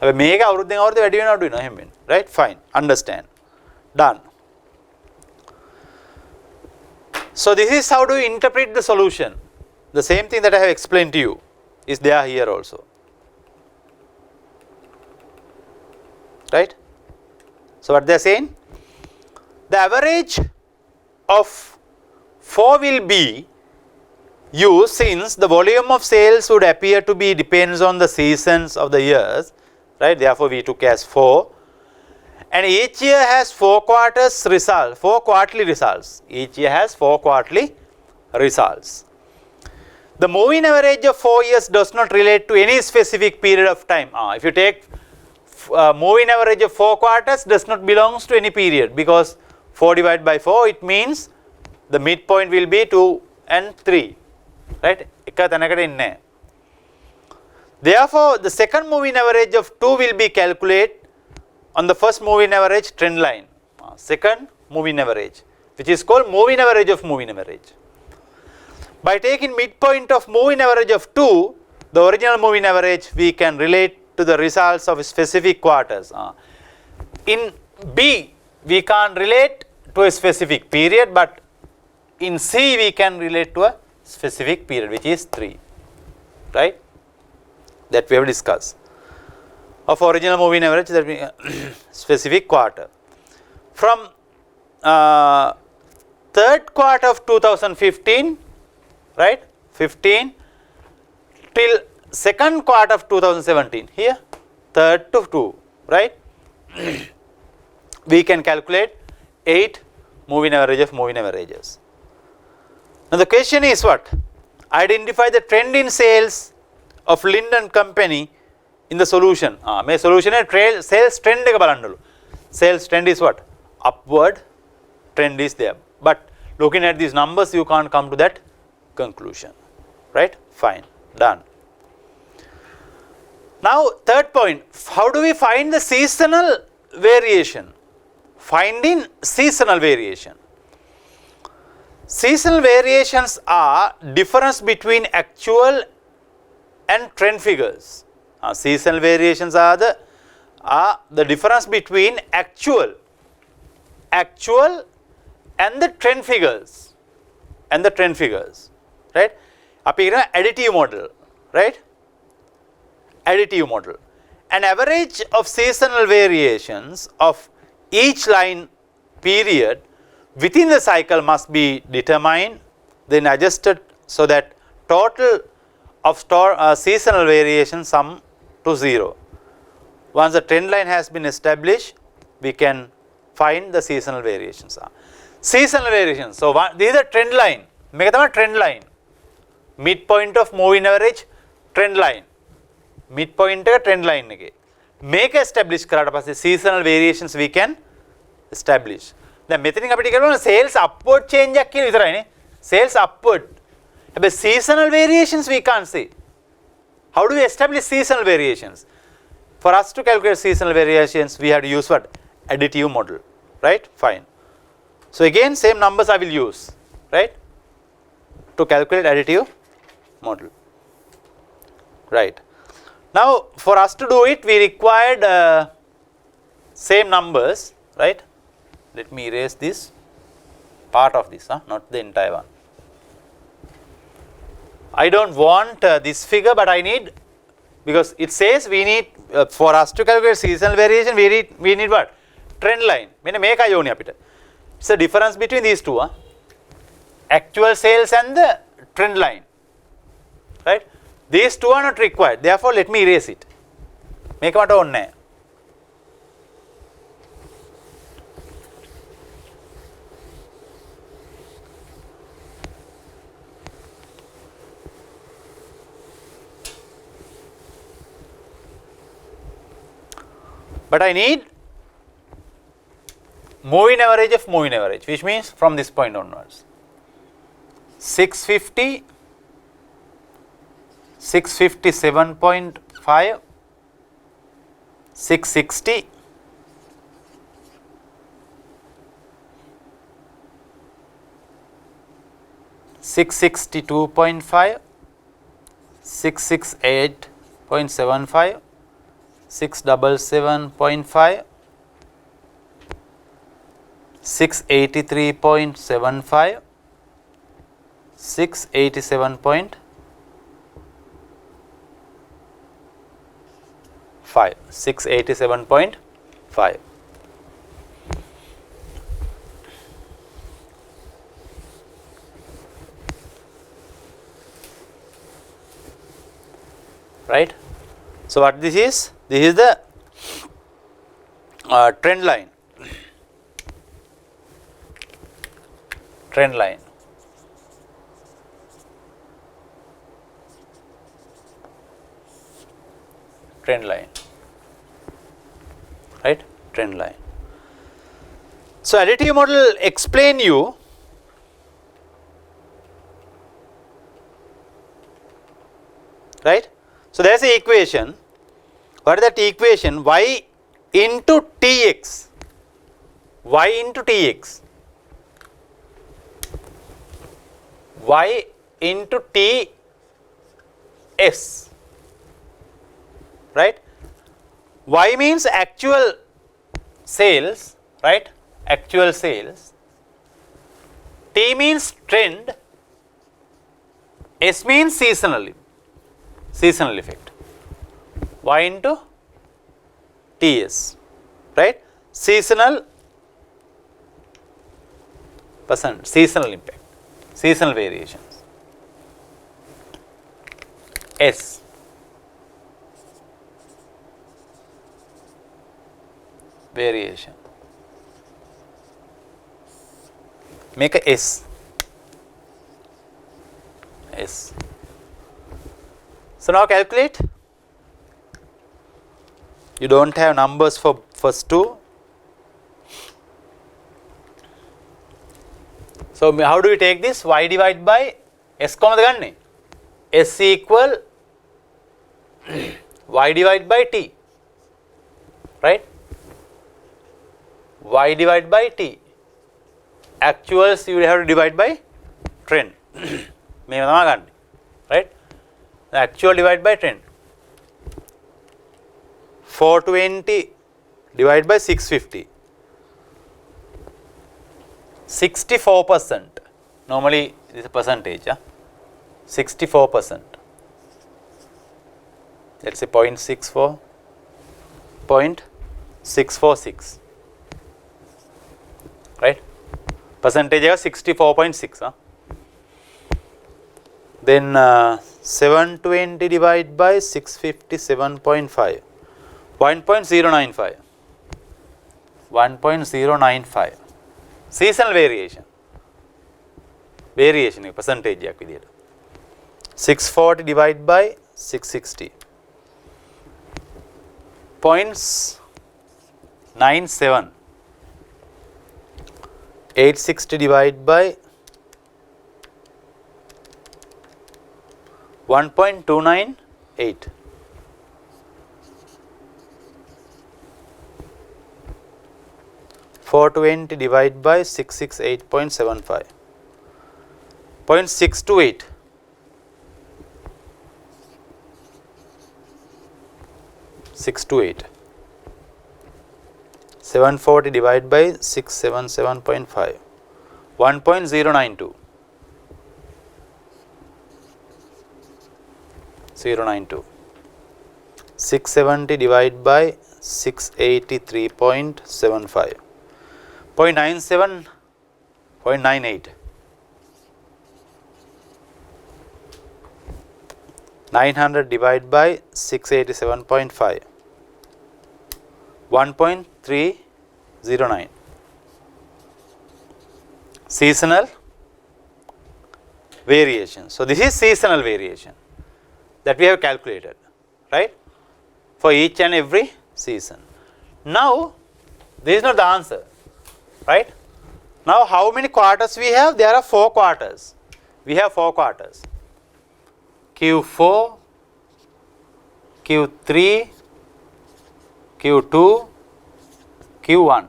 හැබැයි මේක අවුරුද්දෙන් අවුරුද්ද වැඩි වෙනවා අඩු වෙනවා එහෙම වෙන්නේ. Right? Fine. Understand. Done. So this is how do you interpret the solution. The same thing that I have explained to you is there here also. Right? So what they are saying? The average of 4 will be used since the volume of sales would appear to be depends on the seasons of the years, right? Therefore we took as 4, and each year has 4 quarterly results. Each year has 4 quarterly results. The moving average of 4 years does not relate to any specific period of time. If you take moving average of 4 quarters, does not belongs to any period, because 4 divided by 4, it means the midpoint will be 2 and 3, right? එක තැනකට ඉන්නේ. Therefore, the second moving average of 2 will be calculated on the first moving average trend line, second moving average, which is called moving average of moving average. By taking midpoint of moving average of 2, the original moving average, we can relate to the results of specific quarters. In B, we can't relate to a specific period, but in C, we can relate to a specific period, which is 3, right? That we have discussed. Of original moving average, that we specific quarter. From third quarter of 2015, right, 15 till second quarter of 2017, here third to 2, right, we can calculate 8 moving average of moving averages. Now the question is what? Identify the trend in sales of Linden Company in the solution. May solution sales trend එක බලන්නලු. Sales trend is what? Upward trend is there. But looking at these numbers, you can't come to that conclusion, right? Fine, done. Now third point, how do we find the seasonal variation? Finding seasonal variation. Seasonal variations are difference between actual and trend figures. Seasonal variations are the difference between actual and the trend figures, right? Up here additive model, right? Additive model. An average of seasonal variations of each line period within the cycle must be determined, then adjusted so that total of seasonal variation sum to 0. Once the trend line has been established, we can find the seasonal variations. Seasonal variations. So this is a trend line. Make a trend line. Midpoint of moving average trend line. Midpoint trend line. Make establish seasonal variations we can establish. The method is sales upward change. Sales upward. But seasonal variations we can't see. How do we establish seasonal variations? For us to calculate seasonal variations, we have to use what? Additive model, right? Fine. So again, same numbers I will use, right? To calculate additive model, right? Now, for us to do it, we required same numbers, right? Let me erase this part of this, not the entire one. I don't want this figure, but I need, because it says we need, for us to calculate seasonal variation, we need what? Trend line. It's the difference between these two. Actual sales and the trend line. Right? These two are not required. Therefore, let me erase it. Make what on. But I need moving average of moving average, which means from this point onwards. 650, 657.5, 660, 662.5, 668.75, 677.5, 683.75, 687.5, 687.5. Right? So what this is? This is the trend line. Trend line. Trend line. Right? Trend line. So additive model explain you right. So there is an equation. What is that equation? Y into Tx. Y into Tx. Y into Ts. Right? Y means actual sales, right? Actual sales. T means trend. S means seasonal effect. Y into Ts, right? Seasonal percent, seasonal impact, seasonal variations. S. Variation. Make a S. S. So now calculate. You don't have numbers for first two. So how do we take this? Y divided by S comma ganni. S equal Y divided by T. Right? Y divided by T. Actuals you will have to divide by trend. Right? The actual divided by trend. 420 divided by 650. 64%. Normally it is a percentage. 64%. Let's say 0.64. 0.646. Right? Percentage is 64.6. Then 720 divided by 650, 7.5. 1.095. 1.095. Seasonal variation. Variation percentage. 640 divided by 660. 0.97. 860 divided by 1.298. 420 divided by 668.75. 0.628. 628. 740 divided by 677.5. 1.092. 092. 670 divided by 683.75. 0.97, 0.98. 900 divided by 687.5. 1.309. Seasonal variation. So this is seasonal variation that we have calculated, right, for each and every season. Now this is not the answer, right? Now how many quarters we have? There are 4 quarters. We have 4 quarters. Q4, Q3, Q2, Q1.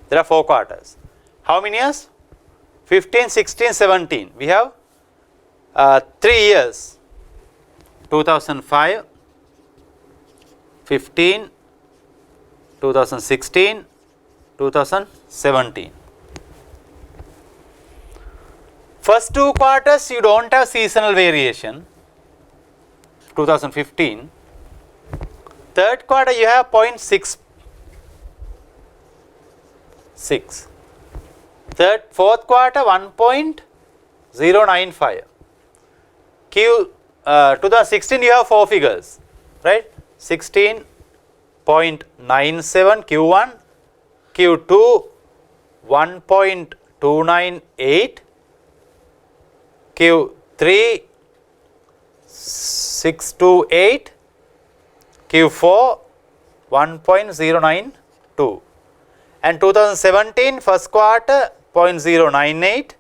There are 4 quarters. How many years? 15, 16, 17. We have 3 years. 2005, 15, 2016, 2017. First 2 quarters you don't have seasonal variation. 2015. Third quarter you have 0.66. Fourth quarter 1.095. 2016 you have 4 figures, right? 16.97 Q1, Q2 1.298, Q3 628, Q4 1.092, and 2017 first quarter 0.098,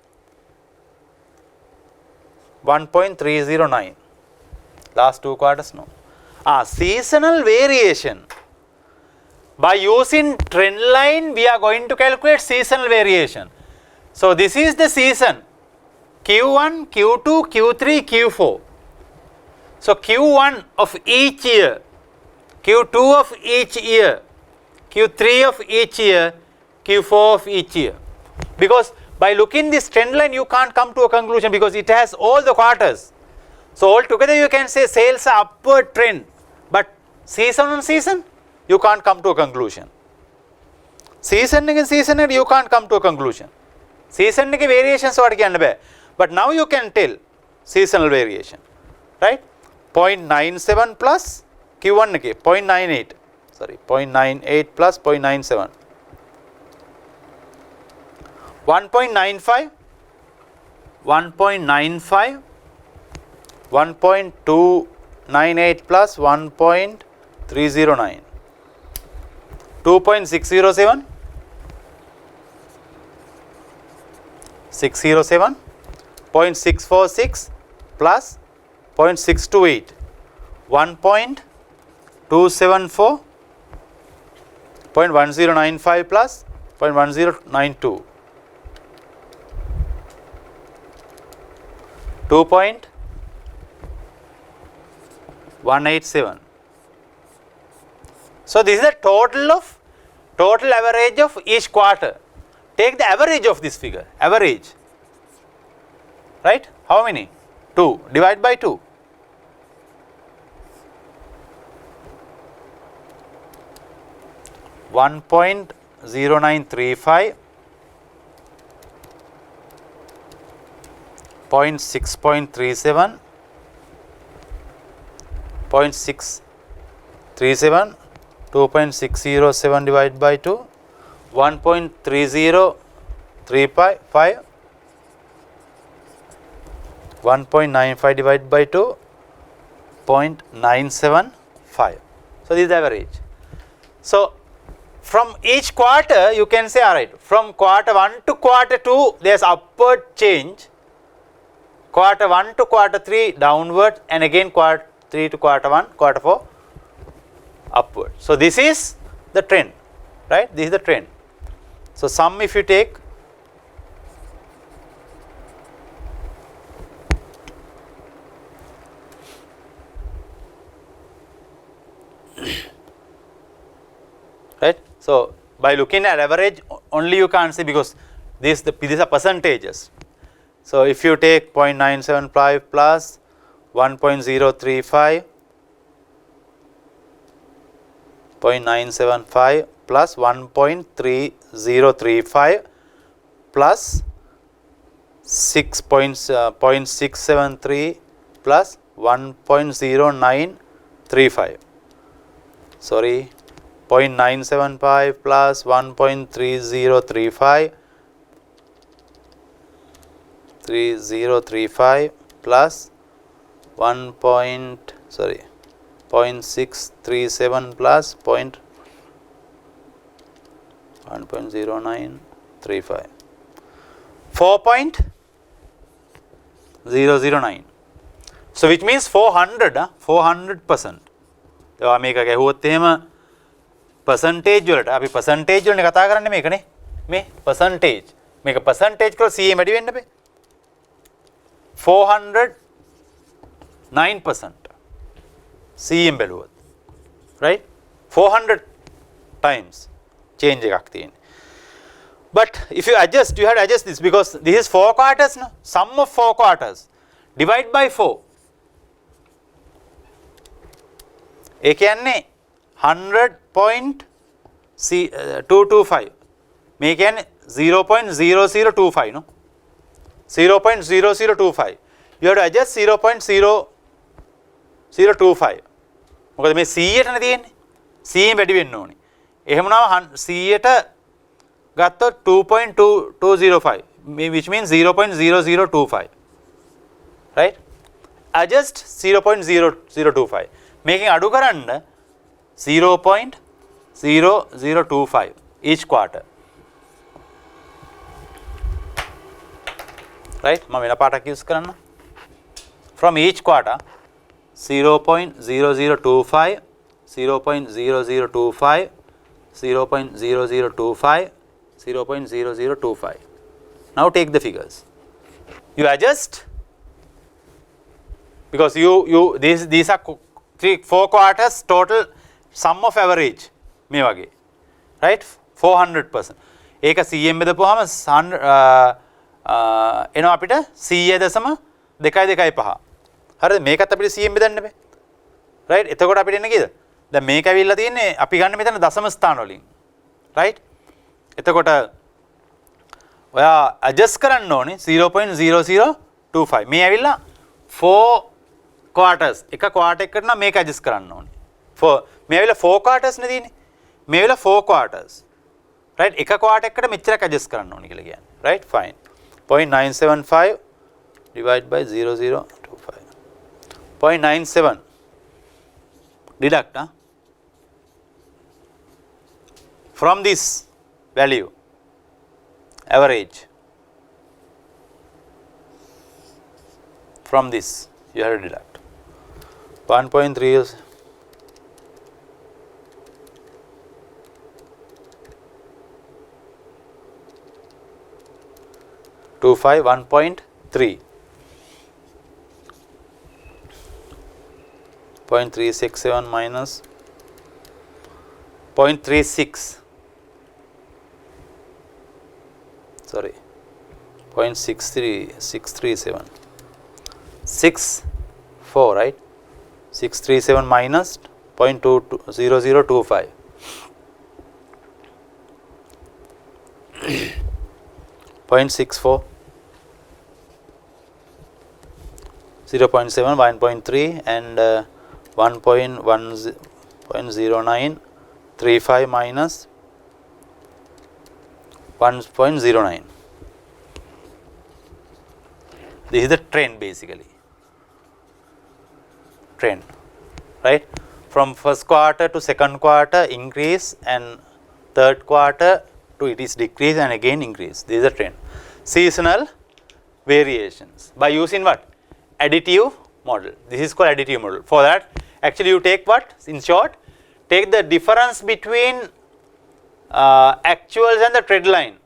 1.309. Last 2 quarters, no. Seasonal variation. By using trend line, we are going to calculate seasonal variation. So this is the season Q1, Q2, Q3, Q4. So Q1 of each year, Q2 of each year, Q3 of each year, Q4 of each year. Because by looking this trend line, you can't come to a conclusion because it has all the quarters. So altogether you can say sales are upward trend, but season on season, you can't come to a conclusion. Season against season, you can't come to a conclusion. Season variations are but now you can tell seasonal variation, right? 0.97 plus Q1 0.98, sorry, 0.98 plus 0.97. 1.95, 1.95, 1.298 plus 1.309, 2.607, 607, 0.646 plus 0.628, 1.274, 0.1095 plus 0.1092, 2.187. So this is the total average of each quarter. Take the average of this figure, average, right? How many? 2, divide by 2. 1.0935, 0.6.37, 0.637, 2.607 divided by 2, 1.3035, 1.95 divided by 2, 0.975. So this is the average. So from each quarter you can say, alright, from quarter 1 to quarter 2 there is upward change, quarter 1 to quarter 3 downward, and again quarter 3 to quarter 1, quarter 4 upward. So this is the trend, right? This is the trend. So sum if you take right. So by looking at average only you can't see because these are percentages. So if you take 0.975 plus 1.035, 0.975 plus 1.3035 plus 0.673 plus 1.0935. Sorry, 0.975 plus 1.3035 plus 0.637 plus 1.0935, 4.009. So which means 400%. ඒවා මේක ගැහුවොත් එහෙම percentage වලට අපි percentage වලනේ කතා කරන්නේ මේකනේ. මේ percentage. මේක percentage කරලා CA වැඩි වෙන්න බෑ. 409% CM බැලුවොත්. Right? 400 times change එකක් තියෙන්නේ. But if you adjust, you have to adjust this because this is 4 quarters, no? Sum of 4 quarters. Divide by 4. ඒ කියන්නේ 100.225. මේ කියන්නේ 0.0025 no? 0.0025. You have to adjust 0.0025. මොකද මේ 100ටනේ තියෙන්නේ. 100 වැඩි වෙන්න ඕනේ. එහෙම නම් 100ට ගත්තොත් 2.205 which means 0.0025. Right? Adjust 0.0025. Making අඩු කරන්න 0.0025 each quarter. Right? මම වෙන පාටක් use කරන්න. From each quarter 0.0025, 0.0025, 0.0025, 0.0025. Now take the figures. You adjust because these are 4 quarters total sum of average මේ වගේ, right? 400%. ඒක 100ෙන් බෙදපුවාම එනවා අපිට 100.225. හරිද? මේකත් අපිට 100ෙන් බෙදන්න බෑ. right? එතකොට අපිට එන්නේ කීයද? දැන් මේක ඇවිල්ලා තියෙන්නේ අපි ගන්න මෙතන දශම ස්ථාන වලින්. right? එතකොට ඔයා adjust කරන්න ඕනේ 0.0025. මේ ඇවිල්ලා 4 quarters. එක quarter එකකට නම් මේක adjust කරන්න ඕනේ. මේ ඇවිල්ලා 4 quarters නේ තියෙන්නේ. මේ ඇවිල්ලා 4 quarters. right? එක quarter එකකට මෙච්චරක් adjust කරන්න ඕනේ කියලා කියන්නේ. right? fine. 0.975 divided by 0025. 0.97 deduct from this value average. From this you have to deduct 1.3 is 25 1.3 0.367 minus 0.36 sorry 0.63637 64 right 637 minus 0.0025 0.64 0.7 1.3 and 1.0935 minus 1.09. This is the trend basically. Trend, right? From first quarter to second quarter increase and third quarter to it is decrease and again increase. This is the trend. Seasonal variations by using what? Additive model. This is called additive model. For that, actually you take what? In short, take the difference between actuals and the trend line,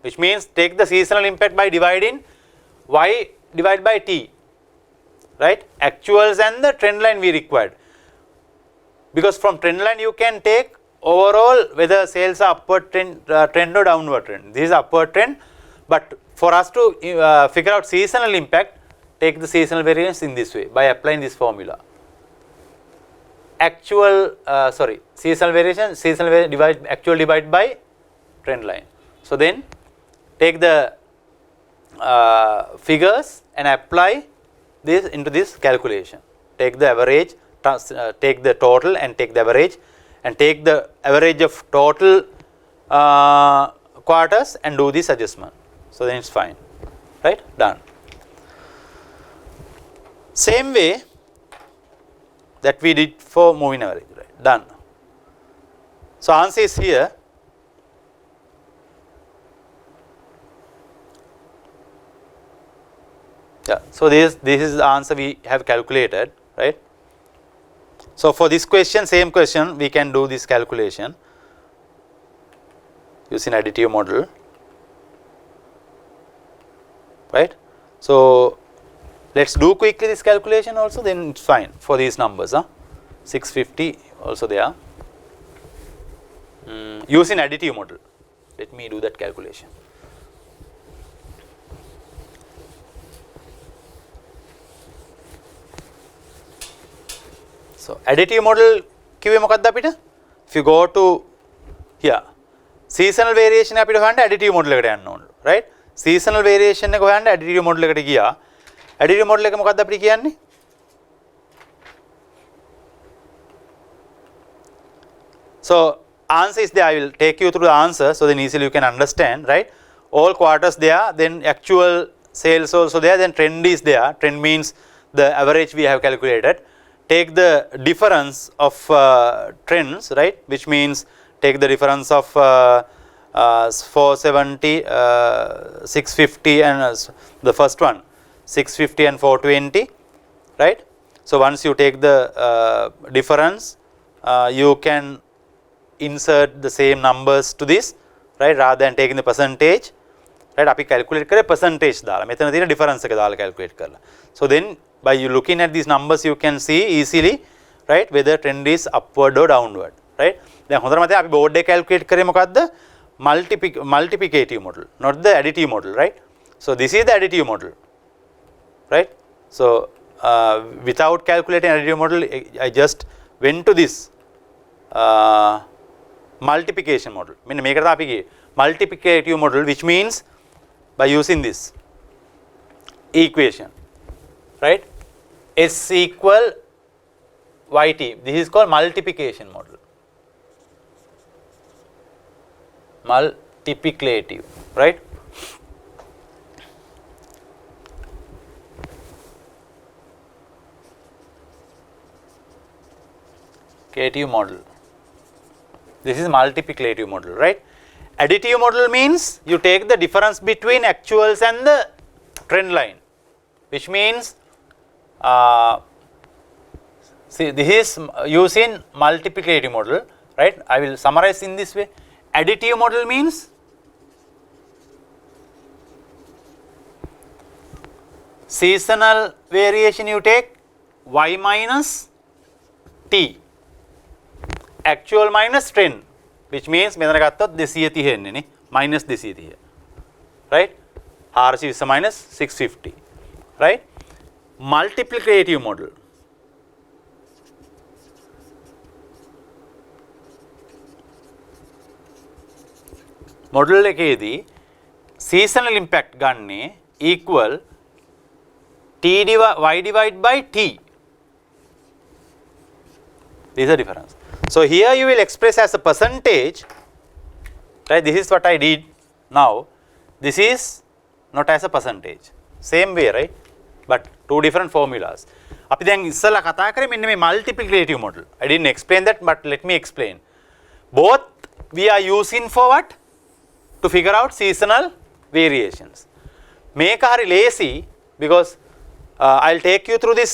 which means take the seasonal impact by dividing y divided by t, right? Actuals and the trend line we required, because from trend line you can take overall whether sales are upward trend or downward trend. This is upward trend, but for us to figure out seasonal impact, take the seasonal variance in this way by applying this formula. Seasonal variation, actual divided by trend line. So then take the figures and apply this into this calculation. Take the average, take the total and take the average, and take the average of total quarters and do this adjustment. So then it's fine, right? Done. Same way that we did for moving average, right? Done. So answer is here. Yeah. So this is the answer we have calculated, right? So for this question, same question, we can do this calculation using additive model, right? So let's do quickly this calculation also, then it's fine for these numbers. 650 also there. Using additive model. Let me do that calculation. So additive model කිව්වේ මොකක්ද අපිට? If you go to here, seasonal variation අපිට හොයන්න additive model එකට යන්න ඕන, right? Seasonal variation එක හොයන්න additive model එකට ගියා. Additive model එක මොකක්ද අපිට කියන්නේ? So answer is there. I will take you through the answer so then easily you can understand, right? All quarters there, then actual sales also there, then trend is there. Trend means the average we have calculated. Take the difference of trends, right? Which means take the difference of 470, 650 and the first one 650 and 420, right? So once you take the difference, you can insert the same numbers to this, right, rather than taking the percentage, right. අපි calculate කරේ percentage දාලා. මෙතන තියෙන difference එක දාලා calculate කරලා. So then by you looking at these numbers you can see easily, right, whether trend is upward or downward, right. දැන් හොඳට මතකයි අපි board එක calculate කරේ මොකද්ද? Multiplicative model, not the additive model, right. So this is the additive model, right. So without calculating additive model, I just went to this multiplication model. මෙන්න මේකට තමයි අපි ගියේ multiplicative model, which means by using this equation, right, S equal YT. This is called multiplication model. Multiplicative, right. Multiplicative model. This is multiplicative model, right. Additive model means you take the difference between actuals and the trend line, which means see, this is using multiplicative model, right. I will summarize in this way. Additive model means seasonal variation you take y minus t, actual minus trend, which means මෙතන ගත්තොත් 230 එන්නේ නේ, minus 230, right, 420 minus 650, right. Multiplicative model, model එකේදී seasonal impact ගන්නේ equal y divided by t. This is the difference. So here you will express as a percentage, right. This is what I did now. This is not as a percentage. Same way, right, but two different formulas. අපි දැන් ඉස්සලා කතා කරේ මෙන්න මේ multiplicative model. I didn't explain that, but let me explain. Both we are using for what? To figure out seasonal variations. මේක හරි lazy because I'll take you through this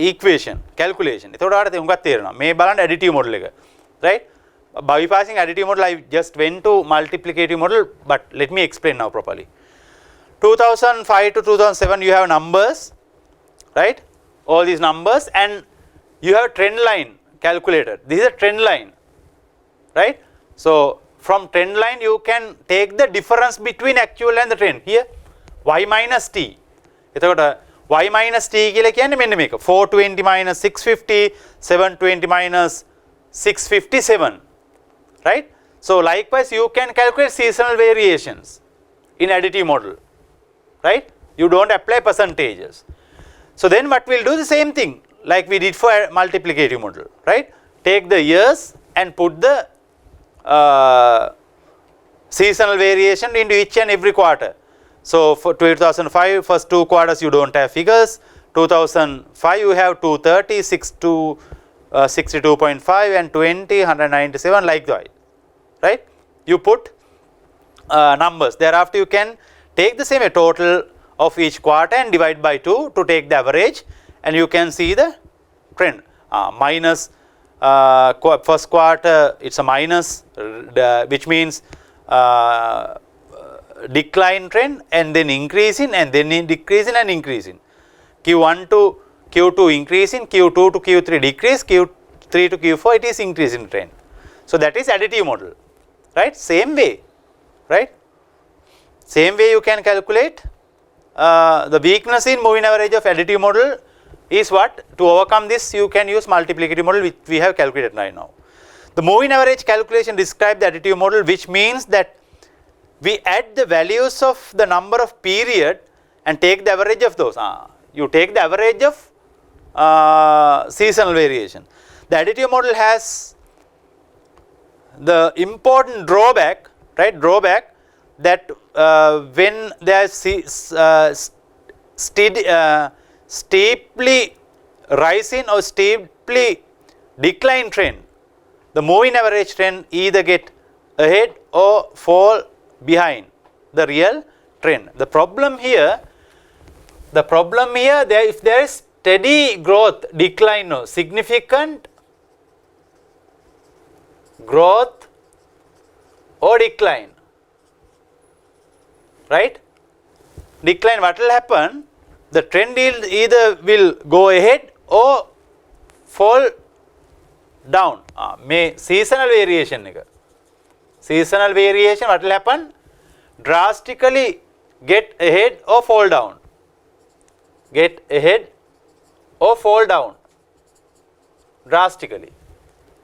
equation calculation. එතකොට ඔයාලට හුඟක් තේරෙනවා. මේ බලන්න additive model එක, right. Bypassing additive model, I just went to multiplicative model, but let me explain now properly. 2005 to 2007 you have numbers, right, all these numbers, and you have trend line calculated. This is a trend line, right. So from trend line you can take the difference between actual and the trend. Here y minus t. එතකොට y minus t කියලා කියන්නේ මෙන්න මේක 420 minus 650, 720 minus 657, right. So likewise you can calculate seasonal variations in additive model, right. You don't apply percentages. So then what we'll do the same thing like we did for multiplicative model, right. Take the years and put the seasonal variation into each and every quarter. So for 2005 first two quarters you don't have figures, 2005 you have 230, 62.5 and 20, 197 like that, right. You put numbers, thereafter you can take the same total of each quarter and divide by 2 to take the average, and you can see the trend. Minus first quarter it's a minus, which means decline trend, and then increasing, and then decreasing and increasing. Q1 to Q2 increasing, Q2 to Q3 decrease, Q3 to Q4 it is increasing trend. So that is additive model, right. Same way, right. Same way you can calculate the weakness in moving average of additive model is what? To overcome this you can use multiplicative model, which we have calculated right now. The moving average calculation describes the additive model, which means that we add the values of the number of period and take the average of those. You take the average of seasonal variation. The additive model has the important drawback, right, that when there is steeply rising or steeply decline trend, the moving average trend either get ahead or fall behind the real trend. The problem here, if there is steady growth decline no significant growth or decline, right? Decline, what will happen? The trend either will go ahead or fall down. May seasonal variation එක. Seasonal variation, what will happen? Drastically get ahead or fall down. Get ahead or fall down drastically,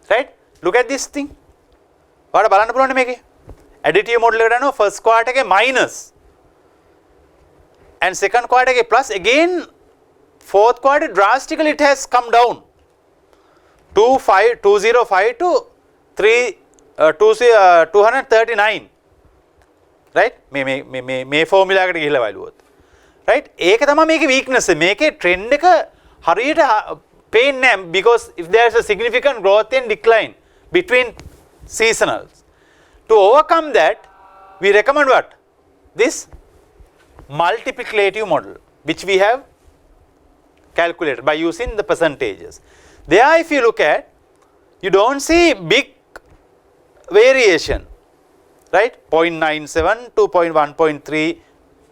right? Look at this thing. ඔයාලා බලන්න පුළුවන් මේකේ additive model එකට යනවා first quarter එකේ minus and second quarter එකේ plus, again fourth quarter drastically it has come down 205 to 239, right? මේ formula එකට ගිහිල්ලා බලුවොත්, right? ඒක තමයි මේකේ weakness. මේකේ trend එක හරියට පේන්නේ නැහැ, because if there is a significant growth and decline between seasonals. To overcome that, we recommend what? This multiplicative model, which we have calculated by using the percentages. There, if you look at, you don't see big variation, right? 0.97 to 1.3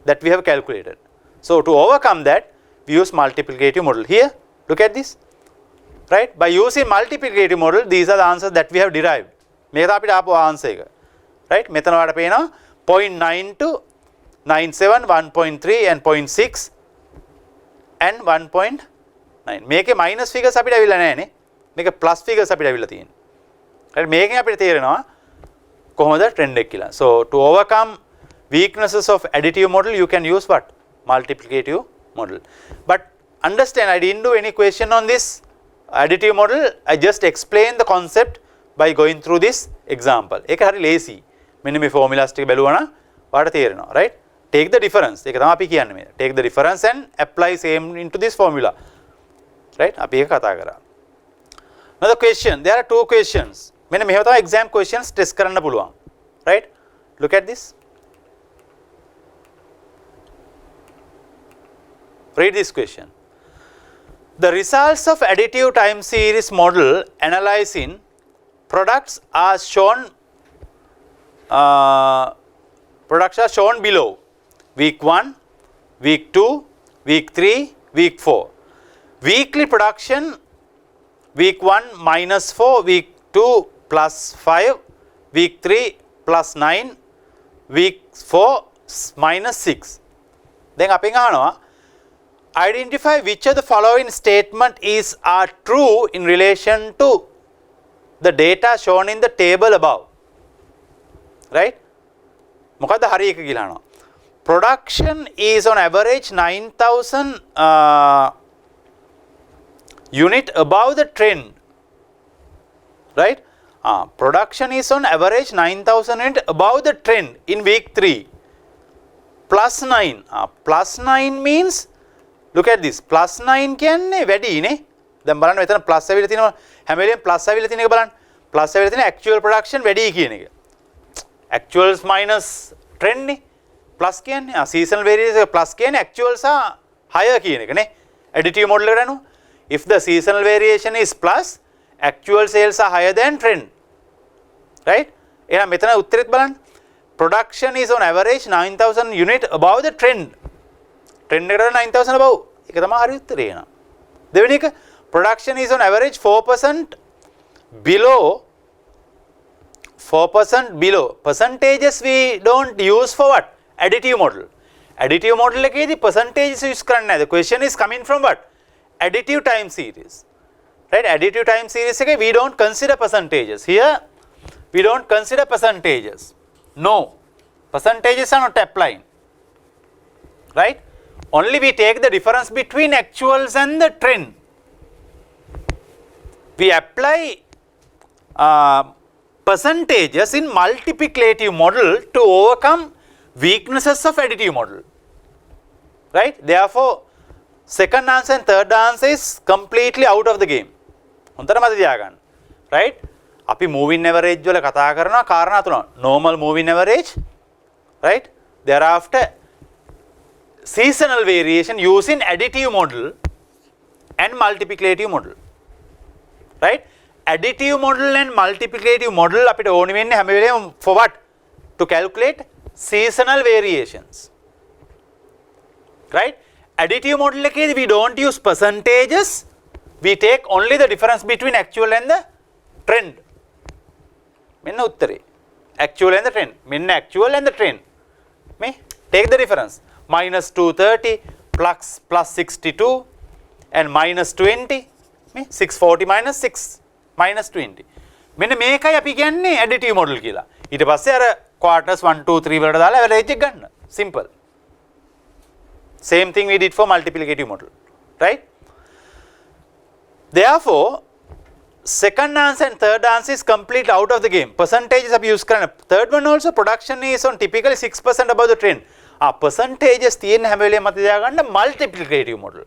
that we have calculated. So to overcome that, we use multiplicative model. Here, look at this, right? By using multiplicative model, these are the answers that we have derived. මේක තමයි අපිට ආපු answer එක, right? මෙතන ඔයාලට පේනවා 0.9 to 97, 1.3 and 0.6 and 1.9. මේකේ minus figures අපිට අවිල්ල නැහැ නේ. මේක plus figures අපිට අවිල්ල තියෙනවා. right? මේකෙන් අපිට තේරෙනවා කොහොමද trend එක කියලා. So to overcome weaknesses of additive model, you can use what? Multiplicative model. But understand, I didn't do any question on this additive model. I just explained the concept by going through this example. ඒක හරි lazy. මෙන්න මේ formulas ටික බැලුවා නම් ඔයාලට තේරෙනවා, right? Take the difference. ඒක තමයි අපි කියන්නේ මේ. Take the difference and apply same into this formula. Right? අපි ඒක කතා කරා. Another question. There are two questions. මෙන්න මෙහෙම තමයි exam questions test කරන්න පුළුවන්. Right? Look at this. Read this question. The results of additive time series model analyzing products are shown below. Week 1, week 2, week 3, week 4. Weekly production, week 1 minus 4, week 2 plus 5, week 3 plus 9, week 4 minus 6. Then අපෙන් අහනවා, identify which of the following statement are true in relation to the data shown in the table above, right? මොකද්ද හරි එක කියලා අහනවා. Production is on average 9,000 unit above the trend, right? Production is on average 9,000 unit above the trend in week 3 plus 9. Plus 9 means, look at this, plus 9 කියන්නේ වැඩි නේ. දැන් බලන්න මෙතන plus ඇවිල්ලා තිනවා, හැම වෙලෙම plus ඇවිල්ලා තියෙන එක බලන්න. plus ඇවිල්ලා තියෙන actual production වැඩි කියන එක. Actuals minus trend නේ. plus කියන්නේ seasonal variation plus කියන්නේ actuals are higher කියන එක නේ. additive model එකට අනුව. If the seasonal variation is plus, actual sales are higher than trend. Right? එහෙනම් මෙතන උත්තරෙත් බලන්න. Production is on average 9,000 unit above the trend. Trend එකට 9,000 above. ඒක තමයි හරි උත්තරේ එහෙනම්. දෙවෙනි එක, production is on average 4% below. 4% below. Percentages we don't use for what? Additive model. Additive model එකේදී percentages use කරන්නේ නැහැ. The question is coming from what? Additive time series. Right? Additive time series එකේ we don't consider percentages. Here we don't consider percentages. No. Percentages are not applying. Right? Only we take the difference between actuals and the trend. We apply percentages in multiplicative model to overcome weaknesses of additive model. Right? Therefore, second answer and third answer is completely out of the game. හොඳට මතක තියාගන්න. Right? අපි moving average වල කතා කරනවා කාරණා තුනක්. Normal moving average, right? Thereafter seasonal variation using additive model, and multiplicative model. Right? Additive model and multiplicative model අපිට ඕනි වෙන්නේ හැම වෙලේම for what? To calculate seasonal variations. Right? Additive model එකේදී we don't use percentages, we take only the difference between actual and the trend. මෙන්න උත්තරේ. Actual and the trend. මෙන්න actual and the trend. මේ take the difference. Minus 230 plus 62 and minus 20. මේ 640 minus 6 minus 20. මෙන්න මේකයි අපි කියන්නේ additive model කියලා. ඊට පස්සේ අර quarters 1 2 3 වලට දාලා average එක ගන්න. Simple. Same thing we did for multiplicative model. Right? Therefore, second answer and third answer is complete out of the game. Percentages අපි use කරන. Third one also production is on typically 6% above the trend. Percentages තියෙන හැම වෙලේම මත තියාගන්න multiplicative model,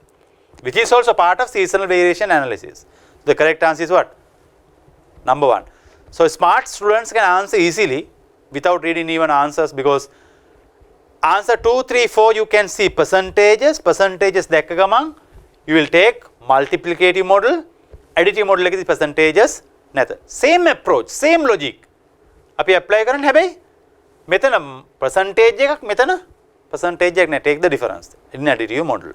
which is also part of seasonal variation analysis. The correct answer is what? Number 1. So smart students can answer easily without reading even answers, because answer 2, 3, 4 you can see percentages දැක්ක ගමන් you will take multiplicative model, additive model එකේදී percentages නැත. Same approach, same logic අපි apply කරන්න. හැබැයි මෙතන percentage එකක්, මෙතන percentage එකක් නෑ. Take the difference in additive model.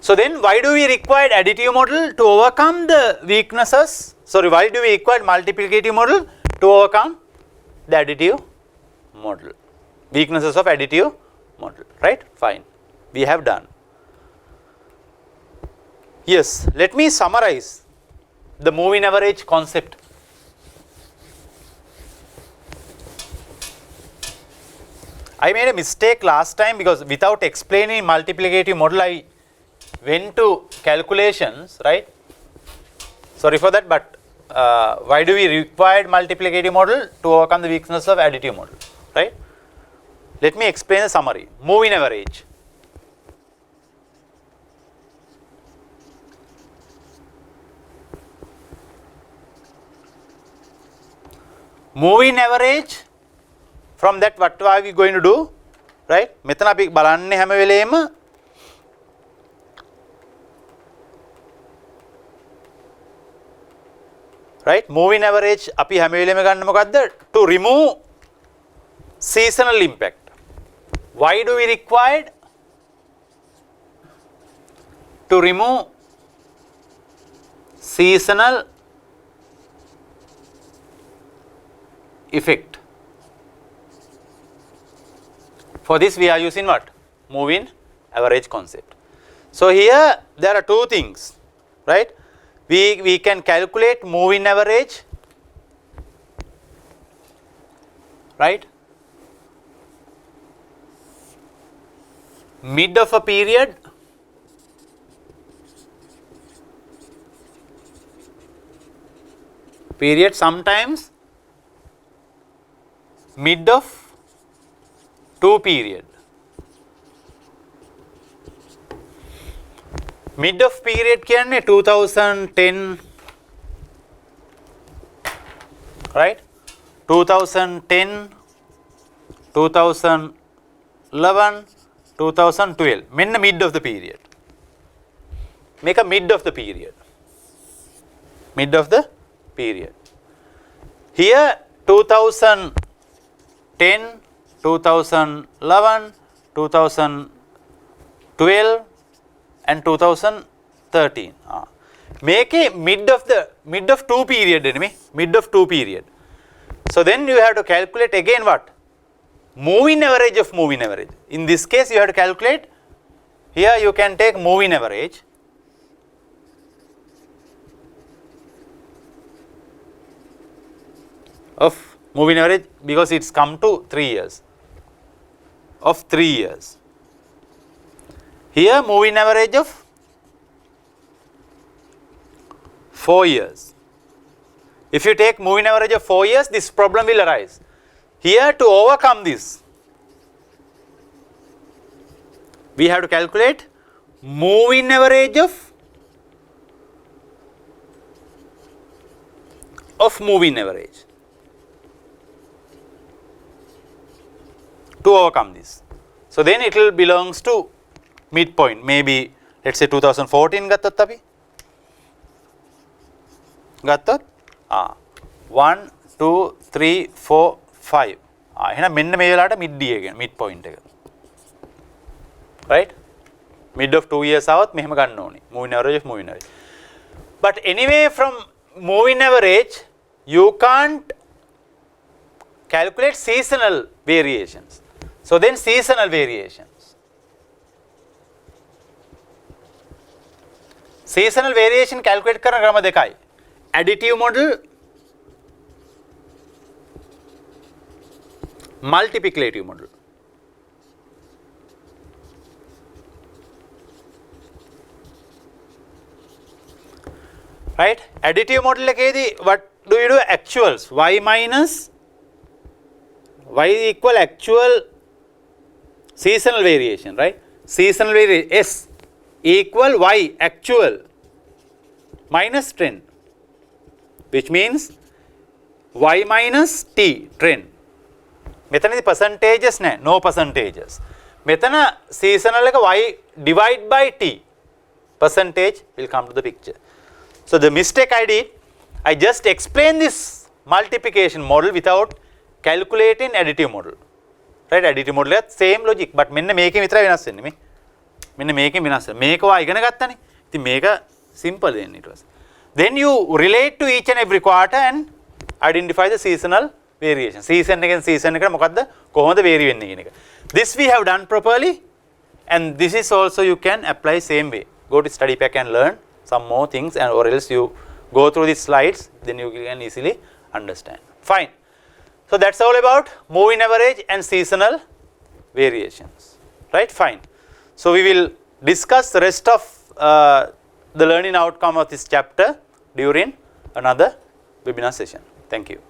So then why do we require additive model? To overcome the weaknesses. Sorry, why do we require multiplicative model? To overcome the additive model. Weaknesses of additive model. Right? Fine. We have done. Yes, let me summarize the moving average concept. I made a mistake last time because without explaining multiplicative model I went to calculations, right? Sorry for that, but why do we require multiplicative model? To overcome the weakness of additive model, right? Let me explain the summary. Moving average. Moving average, from that what are we going to do? Right? මෙතන අපි බලන්නේ හැම වෙලේම right? Moving average අපි හැම වෙලේම ගන්න මොකද්ද? To remove seasonal impact. Why do we require to remove seasonal effect? For this we are using what? Moving average concept. So here there are two things, right? We can calculate moving average, right? Mid of a period, sometimes mid of 2 period. Mid of period කියන්නේ 2010, right? 2010, 2011, 2012. මෙන්න mid of the period. Make a mid of the period. Mid of the period. Here 2010, 2011, 2012 and 2013. Make a mid of 2 period, mid of 2 period. So then you have to calculate again what? Moving average of moving average. In this case you have to calculate, here you can take moving average of moving average, because it's come to 3 years, of 3 years. Here moving average of 4 years. If you take moving average of 4 years, this problem will arise. Here to overcome this, we have to calculate moving average of moving average to overcome this. So then it will belongs to midpoint, maybe let's say 2014 ගත්තොත් අපි ගත්තොත් 1 2 3 4 5 එහෙනම් මෙන්න මේ වෙලාවට mid D එක mid point එක right mid of 2 years આવත් මෙහෙම ගන්න ඕනේ moving average of moving average but anyway from moving average you can't calculate seasonal variations so then seasonal variations seasonal variation calculate කරන ක්‍රම දෙකයි additive model multiplicative model right additive model එකේදී what do you do actuals y minus y equal actual seasonal variation right seasonal variation s equal y actual minus trend which means y minus t trend මෙතනදී percentages නැහැ no percentages මෙතන seasonal එක y divide by t percentage will come to the picture so the mistake I did I just explained this multiplication model without calculating additive model right additive model එකත් same logic but මෙන්න මේකේ විතරයි වෙනස් වෙන්නේ මේ මෙන්න මේකෙන් වෙනස් වෙනවා මේක වා ඉගෙන ගත්තනේ ඉතින් මේක simple then it was then you relate to each and every quarter and identify the seasonal variation season again season එකට මොකද්ද කොහොමද vary වෙන්නේ කියන එක this we have done properly and this is also you can apply same way go to study pack and learn some more things and or else you go through these slides then you can easily understand fine so that's all about moving average and seasonal variations right fine so we will discuss the rest of the learning outcome of this chapter during another webinar session thank you